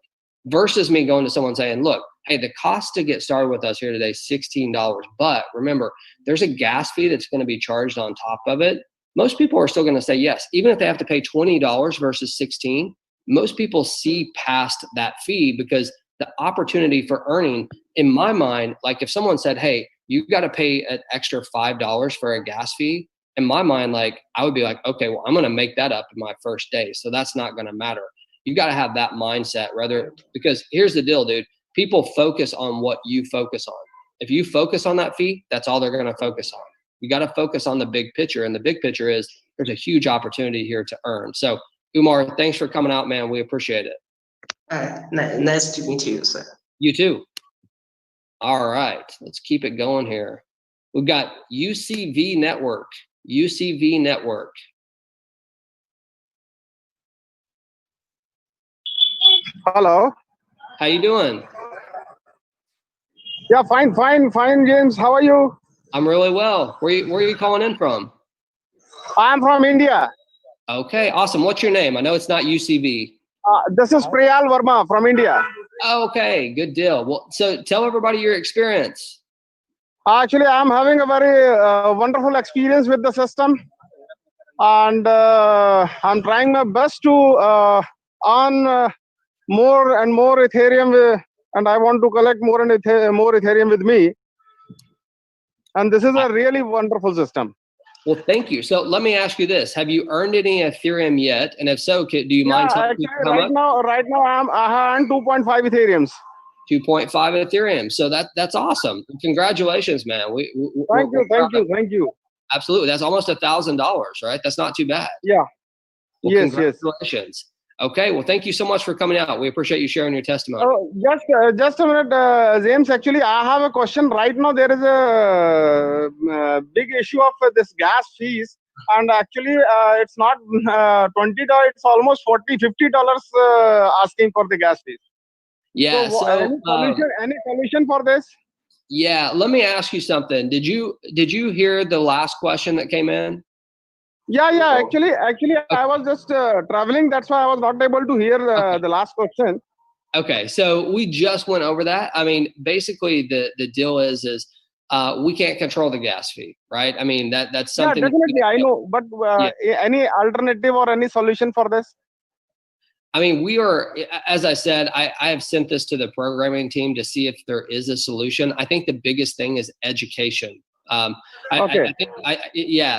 versus me going to someone saying, look, hey, the cost to get started with us here today is $16, but remember, there's a gas fee that's going to be charged on top of it. Most people are still going to say yes, even if they have to pay $20 versus $16. Most people see past that fee because the opportunity for earning, in my mind, like if someone said, hey, you got to pay an extra $5 for a gas fee, in my mind, like I would be like, okay, well, I'm going to make that up in my first day. So that's not going to matter. You got to have that mindset because here's the deal, dude. People focus on what you focus on. If you focus on that fee, that's all they're going to focus on. You got to focus on the big picture. And the big picture is there's a huge opportunity here to earn. So Umar, thanks for coming out, man. We appreciate it. Nice to meet you, sir. You too. All right, let's keep it going here. We've got UCV Network. UCV Network. Hello. How you doing? Yeah, fine, James. How are you? I'm really well. Where are you calling in from? I'm from India. Okay, awesome. What's your name? I know it's not UCV. This is Priyal Verma from India. Okay, good deal. Well, so tell everybody your experience. Actually, I'm having a very wonderful experience with the system, and I'm trying my best to earn more and more Ethereum, and I want to collect more and more Ethereum with me. And this is a really wonderful system. Well, thank you. So let me ask you this: have you earned any Ethereum yet? And if so, do you mind telling me Actually, how much? right now, I earned 2.5 Ethereums. 2.5 Ethereum. So that's awesome. Congratulations, man. Thank you. Absolutely. That's almost $1,000, right? That's not too bad. Yeah. Well, Yes. congratulations. Okay. Well, thank you so much for coming out. We appreciate you sharing your testimony. Oh, just a minute, James. Actually, I have a question. Right now, there is a big issue of this gas fees, and actually, it's not $20. It's almost $40-$50 asking for the gas fees. Yeah. So, any solution for this? Yeah. Let me ask you something. Did you hear the last question that came in? Yeah. Actually, I was just traveling. That's why I was not able to hear the last question. Okay, so we just went over that. I mean, basically, the deal is we can't control the gas fee, right? I mean, that's something. Yeah, definitely, I know. But any alternative or any solution for this? I mean, we are, as I said, I have sent this to the programming team to see if there is a solution. I think the biggest thing is education. Okay.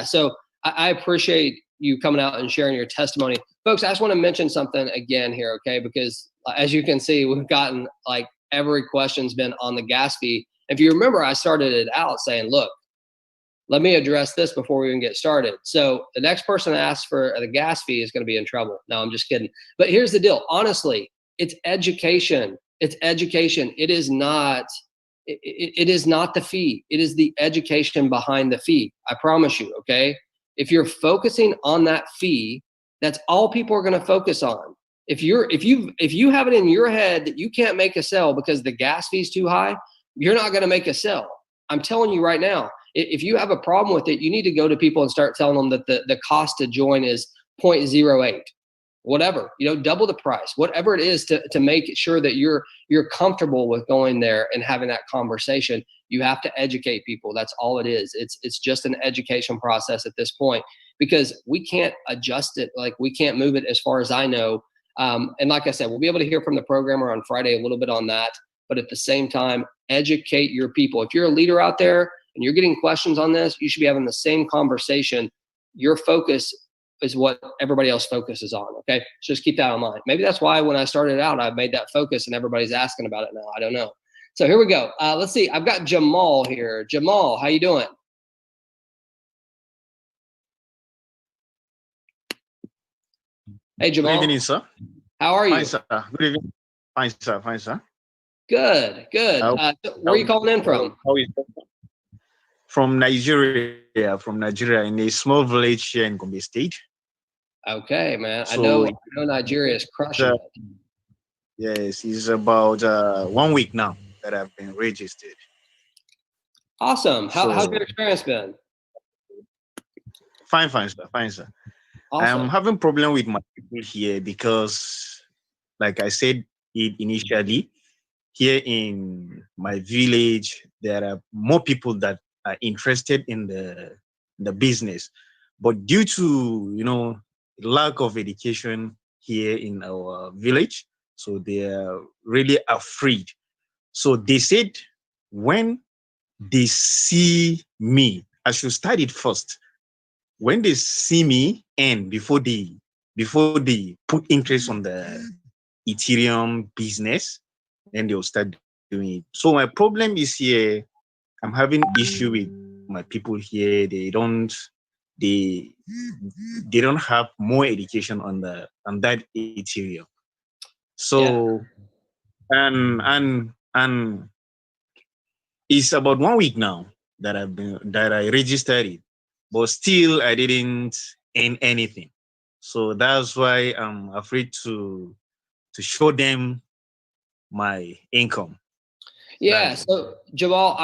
So I appreciate you coming out and sharing your testimony. Folks, I just want to mention something again here, okay? Because as you can see, we've gotten like every question's been on the gas fee. If you remember, I started it out saying, look, let me address this before we even get started. So the next person that asks for the gas fee is going to be in trouble. No, I'm just kidding. But here's the deal. Honestly, it's education. It's education. It is not the fee. It is the education behind the fee. I promise you, okay? If you're focusing on that fee, that's all people are going to focus on. If you have it in your head that you can't make a sell because the gas fee is too high, you're not going to make a sell. I'm telling you right now, if you have a problem with it, you need to go to people and start telling them that the cost to join is 0.08, whatever, double the price, whatever it is to make sure that you're comfortable with going there and having that conversation. You have to educate people. That's all it is. It's just an education process at this point, because we can't adjust it. Like, we can't move it as far as I know. And like I said, we'll be able to hear from the programmer on Friday a little bit on that. But at the same time, educate your people. If you're a leader out there and you're getting questions on this, you should be having the same conversation. Your focus is what everybody else focuses on. Okay. So just keep that in mind. Maybe that's why when I started out, I made that focus and everybody's asking about it now. I don't know. So here we go. Let's see. I've got Jamal here. Jamal, how you doing? Hey, Jamal. Good evening, sir. How are you? Fine, sir. Good evening. Fine, sir. Good. Where are you calling in from? How is it? From Nigeria, in a small village here in Gombe State. Okay, man. So, I know Nigeria is crushing it. Yes, it's about 1 week now that I've been registered. Awesome. How's your experience been? Fine, sir. Awesome. I'm having problem with my people here because, like I said it initially, here in my village, there are more people that are interested in the business. But due to, lack of education here in our village, so they are really afraid. So they said when they see me, I should start it first. When they see me, and before they put interest on the Ethereum business, then they'll start doing it. So my problem is here, I'm having issue with my people here. They don't have more education on that Ethereum. So and it's about 1 week now that I registered it, but still I didn't earn anything. So that's why I'm afraid to show them my income. Yeah. So Jamal,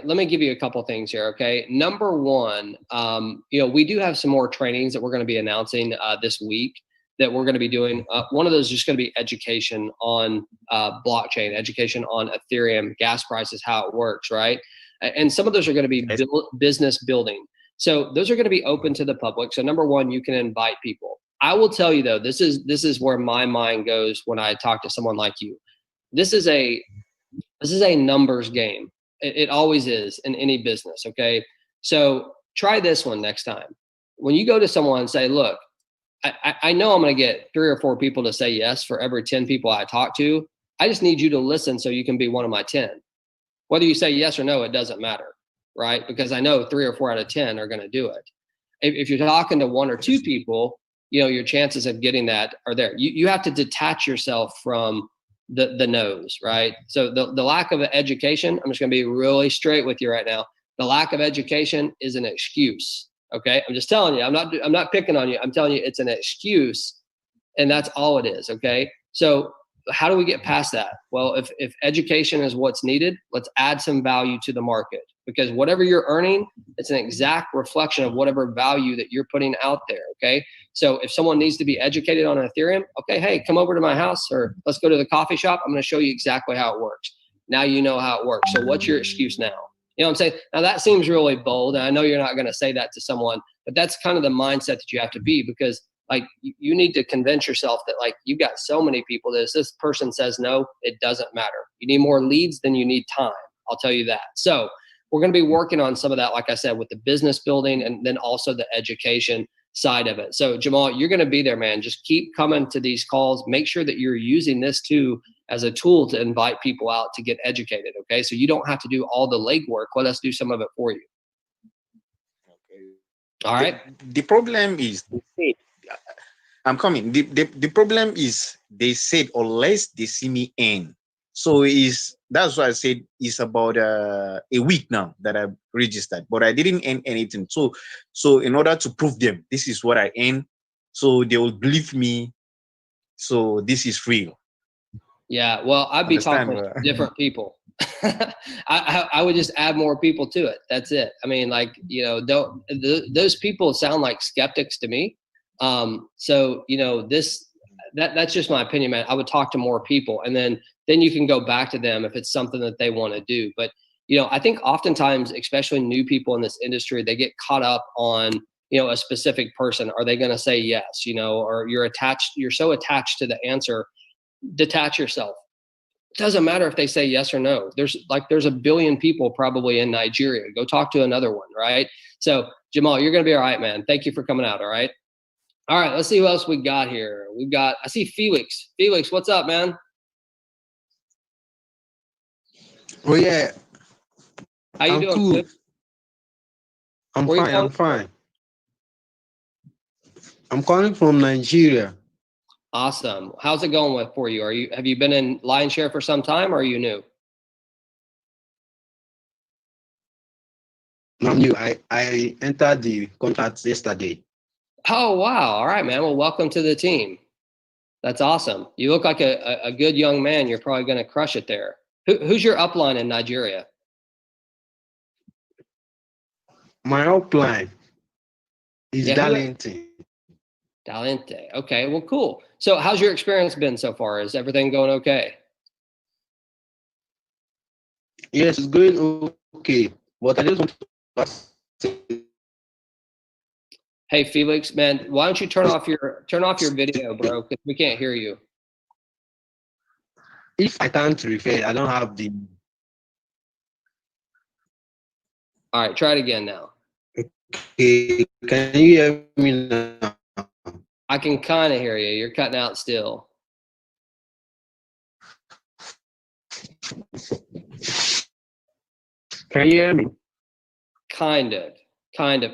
let me give you a couple things here. Okay. Number one, we do have some more trainings that we're going to be announcing this week that we're going to be doing. One of those is just going to be education on blockchain, education on Ethereum, gas prices, how it works, right? And some of those are going to be business building. So those are going to be open to the public. So number one, you can invite people. I will tell you though, this is where my mind goes when I talk to someone like you. This is a numbers game. It always is in any business. Okay. So try this one next time. When you go to someone and say, look, I know I'm going to get 3 or 4 people to say yes for every 10 people I talk to. I just need you to listen so you can be one of my 10. Whether you say yes or no, it doesn't matter, right? Because I know 3 or 4 out of 10 are going to do it. If you're talking to 1 or 2 people, your chances of getting that are there. You have to detach yourself from the no's, right? So the lack of education, I'm just going to be really straight with you right now. The lack of education is an excuse. Okay. I'm just telling you, I'm not picking on you. I'm telling you it's an excuse, and that's all it is. Okay. So how do we get past that? Well, if education is what's needed, let's add some value to the market, because whatever you're earning, it's an exact reflection of whatever value that you're putting out there. Okay. So if someone needs to be educated on Ethereum, okay, hey, come over to my house or let's go to the coffee shop. I'm going to show you exactly how it works. Now you know how it works. So what's your excuse now? You know what I'm saying? Now that seems really bold, and I know you're not going to say that to someone, but that's kind of the mindset that you have to be, because like you need to convince yourself that like you've got so many people that if this person says no, it doesn't matter. You need more leads than you need time. I'll tell you that. So we're going to be working on some of that, like I said, with the business building and then also the education side of it. So Jamal, you're going to be there, man. Just keep coming to these calls. Make sure that you're using this too as a tool to invite people out to get educated. Okay. So you don't have to do all the legwork. Let us do some of it for you. Okay. All right. The problem is, I'm coming. The problem is they said unless they see me in. So that's why I said it's about a week now that I've registered, but I didn't earn anything. So in order to prove them, this is what I earn, so they will believe me. So this is real. Yeah. Well, I'd be talking to different people. I would just add more people to it. That's it. I mean, like, those people sound like skeptics to me. So, that's just my opinion, man. I would talk to more people, and then you can go back to them if it's something that they want to do. But, I think oftentimes, especially new people in this industry, they get caught up on, a specific person. Are they going to say yes, or you're so attached to the answer. Detach yourself. It doesn't matter if they say yes or no. There's a billion people probably in Nigeria. Go talk to another one, right? So Jamal, you're going to be all right, man. Thank you for coming out. All right. All right. Let's see who else we got here. I see Felix. Felix, what's up, man? Oh yeah. How you doing? Cool. I'm fine. I'm calling from Nigeria. Awesome. How's it going for you? Have you been in Lionshare for some time, or are you new? I'm new. I entered the contract yesterday. Oh, wow. All right, man. Well, welcome to the team. That's awesome. You look like a good young man. You're probably going to crush it there. Who's your upline in Nigeria? My upline is Dalente. Dalente. Okay, well, cool. So how's your experience been so far? Is everything going okay? Yes, it's going okay. But I just want to Hey, Felix, man, why don't you turn off your video, bro? Because we can't hear you. If I can't refer, I don't have the. All right, try it again now. Okay, can you hear me now? I can kind of hear you. You're cutting out still. Can you hear me? Kind of.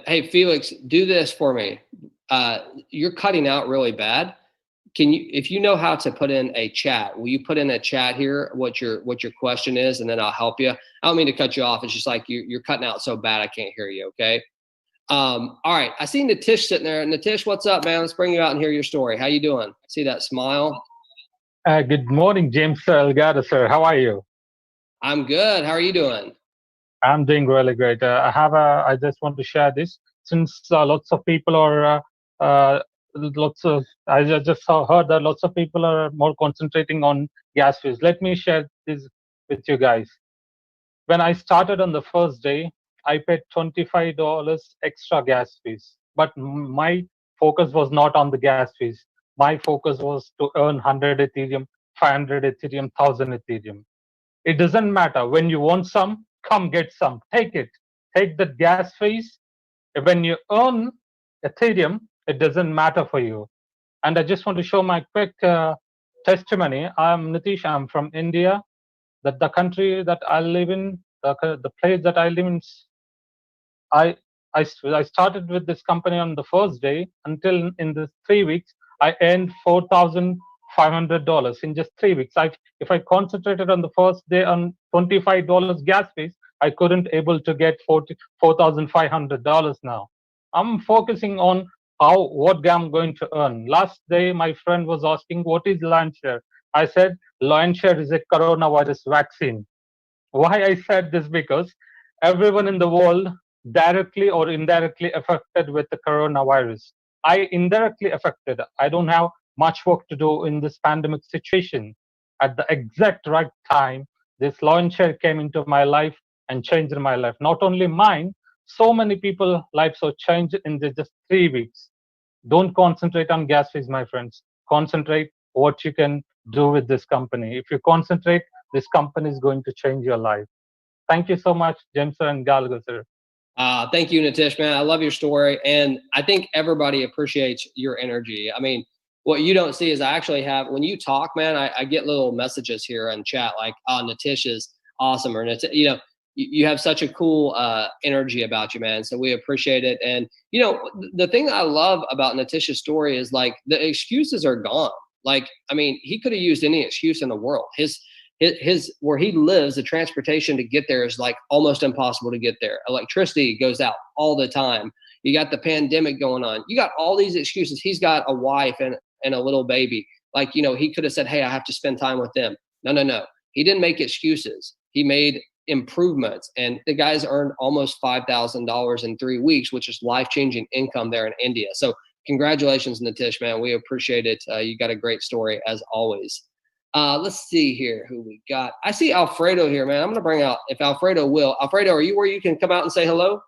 Hey, Felix, do this for me. You're cutting out really bad. If you know how to put in a chat, will you put in a chat here what your question is, and then I'll help you. I don't mean to cut you off. It's just like you're cutting out so bad I can't hear you. Okay. All right. I see Natish sitting there. Natish, what's up, man? Let's bring you out and hear your story. How you doing? See that smile? Good morning, James Elgato, sir. How are you? I'm good. How are you doing? I'm doing really great. I just want to share this since lots of people are, heard that lots of people are more concentrating on gas fees. Let me share this with you guys. When I started on the first day, I paid $25 extra gas fees, but my focus was not on the gas fees. My focus was to earn 100 Ethereum, 500 Ethereum, 1000 Ethereum. It doesn't matter. When you want some, come get some. Take it. Take the gas fees. When you earn Ethereum, it doesn't matter for you. And I just want to show my quick testimony. I'm Nitish. I'm from India. That the country that I live in, the place that I live in, I, I started with this company on the first day. Until in the 3 weeks, I earned $4,500 in just 3 weeks. If I concentrated on the first day on $25 gas fees, I couldn't able to get $4,500 now. I'm focusing on what I'm going to earn. Last day, my friend was asking, what is LionShare? I said, LionShare is a coronavirus vaccine. Why I said this? Because everyone in the world directly or indirectly affected with the coronavirus. I indirectly affected. I don't have much work to do in this pandemic situation. At the exact right time, this launcher came into my life and changed my life. Not only mine, so many people lives are changed in just 3 weeks. Don't concentrate on gas fees, my friends. Concentrate what you can do with this company. If you concentrate, this company is going to change your life. Thank you so much, James and Galgo, sir. Thank you, Nitish, man. I love your story. And I think everybody appreciates your energy. I mean, what you don't see is I actually have, when you talk, man, I get little messages here in chat like, oh, Nitish is awesome. Or, you know, you have such a cool energy about you, man. So we appreciate it. And, you know, the thing I love about Nitish's story is like the excuses are gone. Like, I mean, he could have used any excuse in the world. His where he lives, the transportation to get there is like almost impossible to get there. Electricity goes out all the time. You got the pandemic going on. You got all these excuses. He's got a wife and a little baby. Like, you know, he could have said, hey, I have to spend time with them. No. He didn't make excuses. He made improvements. And the guy's earned almost $5,000 in 3 weeks, which is life-changing income there in India. So congratulations, Nitish, man. We appreciate it. You got a great story as always. Let's see here who we got. I see Alfredo here, man. I'm going to bring out, if Alfredo will. Alfredo, are you where you can come out and say hello?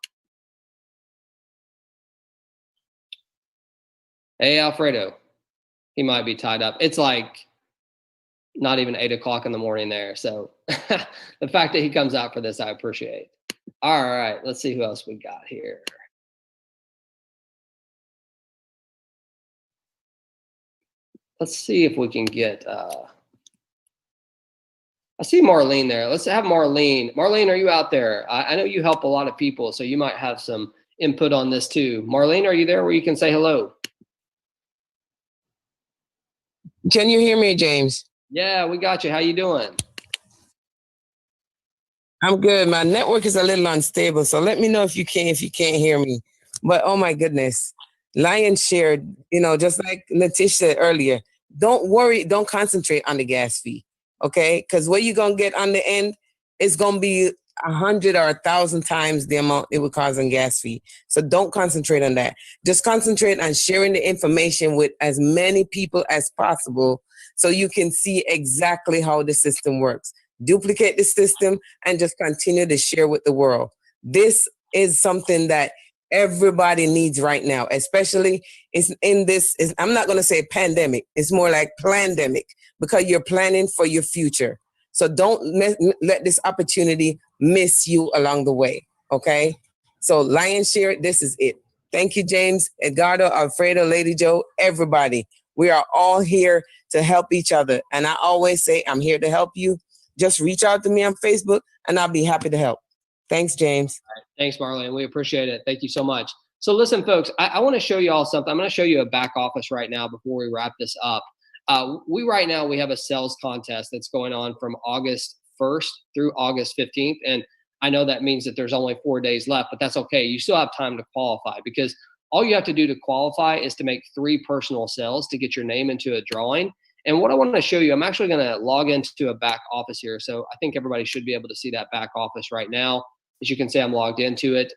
Hey, Alfredo. He might be tied up. It's like not even 8 o'clock in the morning there. So the fact that he comes out for this, I appreciate. All right, let's see who else we got here. Let's see if we can get, I see Marlene there. Let's have Marlene. Marlene, are you out there? I know you help a lot of people, so you might have some input on this too. Marlene, are you there where you can say hello? Can you hear me, James? Yeah, we got you. How you doing? I'm good. My network is a little unstable, so let me know if you can't hear me. But oh my goodness, LionShare, you know, just like Nitish said earlier, don't worry, don't concentrate on the gas fee, okay? Because what you're gonna get on the end is gonna be 100 or 1,000 times the amount it would cost on gas fee. So don't concentrate on that. Just concentrate on sharing the information with as many people as possible so you can see exactly how the system works. Duplicate the system and just continue to share with the world. This is something that everybody needs right now, especially I'm not going to say pandemic. It's more like plandemic because you're planning for your future. So don't let this opportunity miss you along the way, okay? So LionShare, this is it. Thank you, James, Edgardo, Alfredo, Lady Joe, everybody. We are all here to help each other. And I always say, I'm here to help you. Just reach out to me on Facebook and I'll be happy to help. Thanks, James. Right. Thanks, Marlene. We appreciate it. Thank you so much. So listen, folks, I want to show you all something. I'm going to show you a back office right now before we wrap this up. Right now we have a sales contest that's going on from August 1st through August 15th. And I know that means that there's only 4 days left, but that's okay. You still have time to qualify because all you have to do to qualify is to make 3 personal sales to get your name into a drawing. And what I want to show you, I'm actually going to log into a back office here. So I think everybody should be able to see that back office right now. As you can see, I'm logged into it.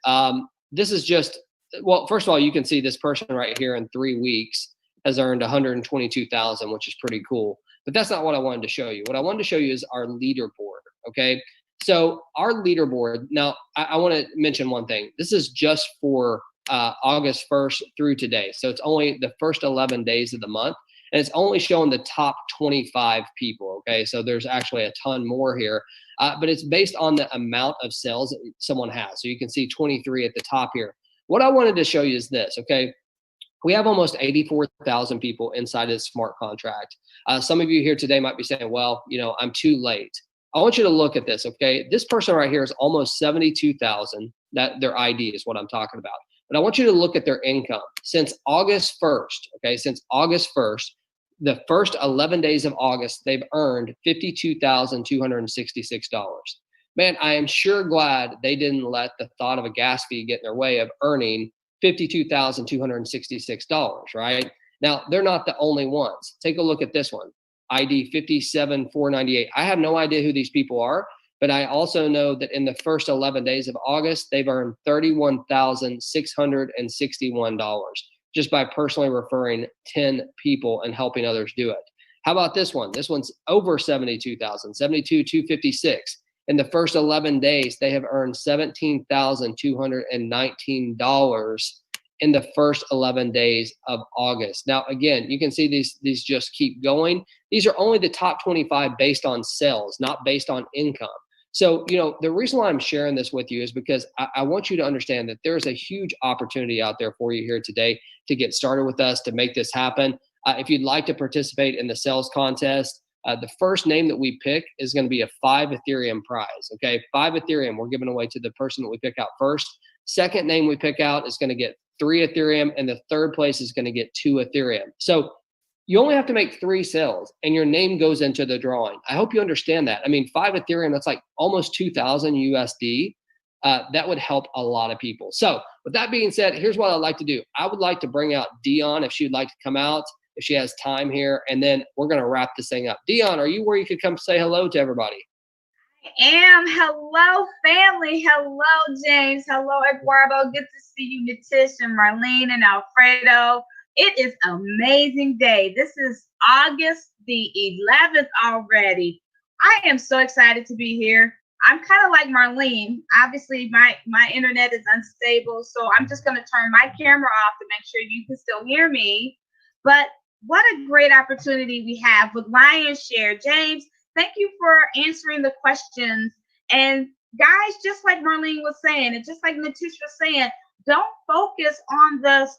This is just, well, first of all, you can see this person right here in 3 weeks has earned 122,000, which is pretty cool. But that's not what I wanted to show you. What I wanted to show you is our leaderboard, okay? So our leaderboard, now I want to mention one thing. This is just for August 1st through today. So it's only the first 11 days of the month, and it's only showing the top 25 people, okay? So there's actually a ton more here, but it's based on the amount of sales that someone has. So you can see 23 at the top here. What I wanted to show you is this, okay? We have almost 84,000 people inside of this smart contract. Some of you here today might be saying, well, you know, I'm too late. I want you to look at this, okay? This person right here is almost 72,000. That their ID is what I'm talking about. But I want you to look at their income. Since August 1st, okay, since August 1st, the first 11 days of August, they've earned $52,266. Man, I am sure glad they didn't let the thought of a gas fee get in their way of earning $52,266, right? Now, they're not the only ones. Take a look at this one, ID 57498. I have no idea who these people are, but I also know that in the first 11 days of August, they've earned $31,661 just by personally referring 10 people and helping others do it. How about this one? This one's over 72,000, 72,256. In the first 11 days, they have earned $17,219 in the first 11 days of August. Now, again, you can see these just keep going. These are only the top 25 based on sales, not based on income. So, you know, the reason why I'm sharing this with you is because I want you to understand that there's a huge opportunity out there for you here today to get started with us, to make this happen. If you'd like to participate in the sales contest, the first name that we pick is going to be a 5 Ethereum prize. Okay, 5 Ethereum we're giving away to the person that we pick out first. Second name we pick out is going to get 3 Ethereum, and the third place is going to get 2 Ethereum. So you only have to make 3 sales, and your name goes into the drawing. I hope you understand that. I mean, 5 Ethereum, that's like almost 2,000 USD. That would help a lot of people. So with that being said, here's what I'd like to do. I would like to bring out Dion if she'd like to come out, if she has time here, and then we're going to wrap this thing up. Dion, are you where you could come say hello to everybody? I am. Hello, family. Hello, James. Hello, Eduardo. Good to see you, Natish and Marlene and Alfredo. It is an amazing day. This is August the 11th already. I am so excited to be here. I'm kind of like Marlene. Obviously, my internet is unstable, so I'm just going to turn my camera off to make sure you can still hear me. But what a great opportunity we have with LionShare. James, thank you for answering the questions. And guys, just like Marlene was saying, and just like Natish was saying, don't focus on the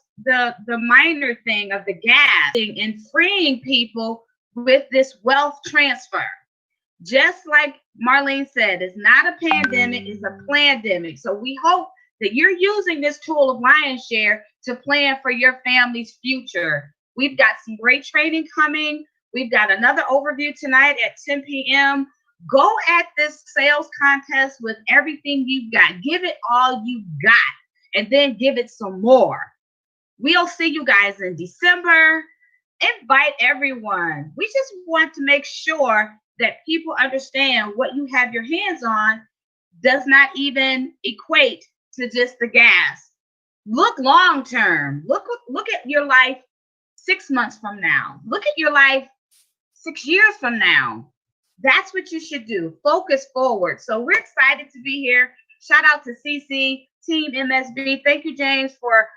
minor thing of the gas and freeing people with this wealth transfer. Just like Marlene said, it's not a pandemic, it's a plandemic. So we hope that you're using this tool of LionShare to plan for your family's future. We've got some great training coming. We've got another overview tonight at 10 p.m. Go at this sales contest with everything you've got. Give it all you got, and then give it some more. We'll see you guys in December. Invite everyone. We just want to make sure that people understand what you have your hands on does not even equate to just the gas. Look long term. Look at your life 6 months from now. Look at your life 6 years from now. That's what you should do. Focus forward. So we're excited to be here. Shout out to CC, Team MSB. Thank you, James, for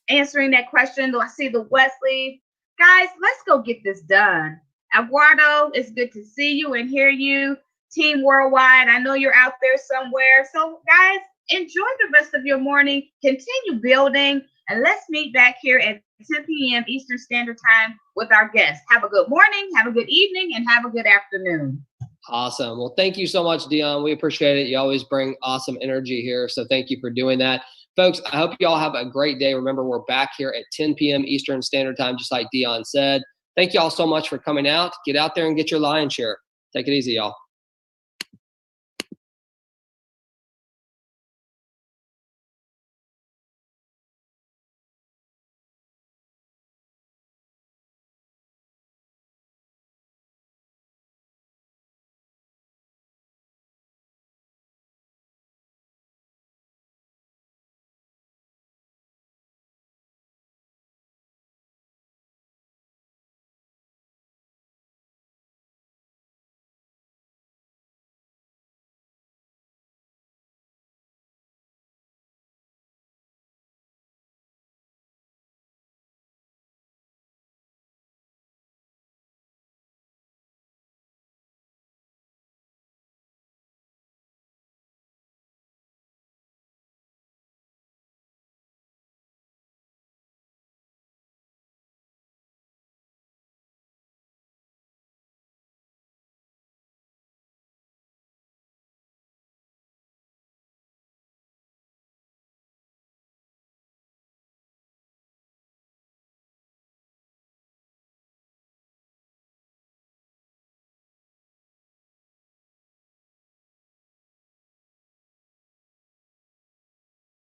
answering that question. I see the Wesley. Guys, let's go get this done. Eduardo, it's good to see you and hear you. Team Worldwide, I know you're out there somewhere. So guys, enjoy the rest of your morning. Continue building, and let's meet back here at 10 p.m. Eastern Standard Time with our guests. Have a good morning, have a good evening, and have a good afternoon. Awesome. Well, thank you so much, Dion. We appreciate it. You always bring awesome energy here. So thank you for doing that. Folks, I hope you all have a great day. Remember, we're back here at 10 p.m. Eastern Standard Time, just like Dion said. Thank you all so much for coming out. Get out there and get your LionShare. Take it easy, y'all.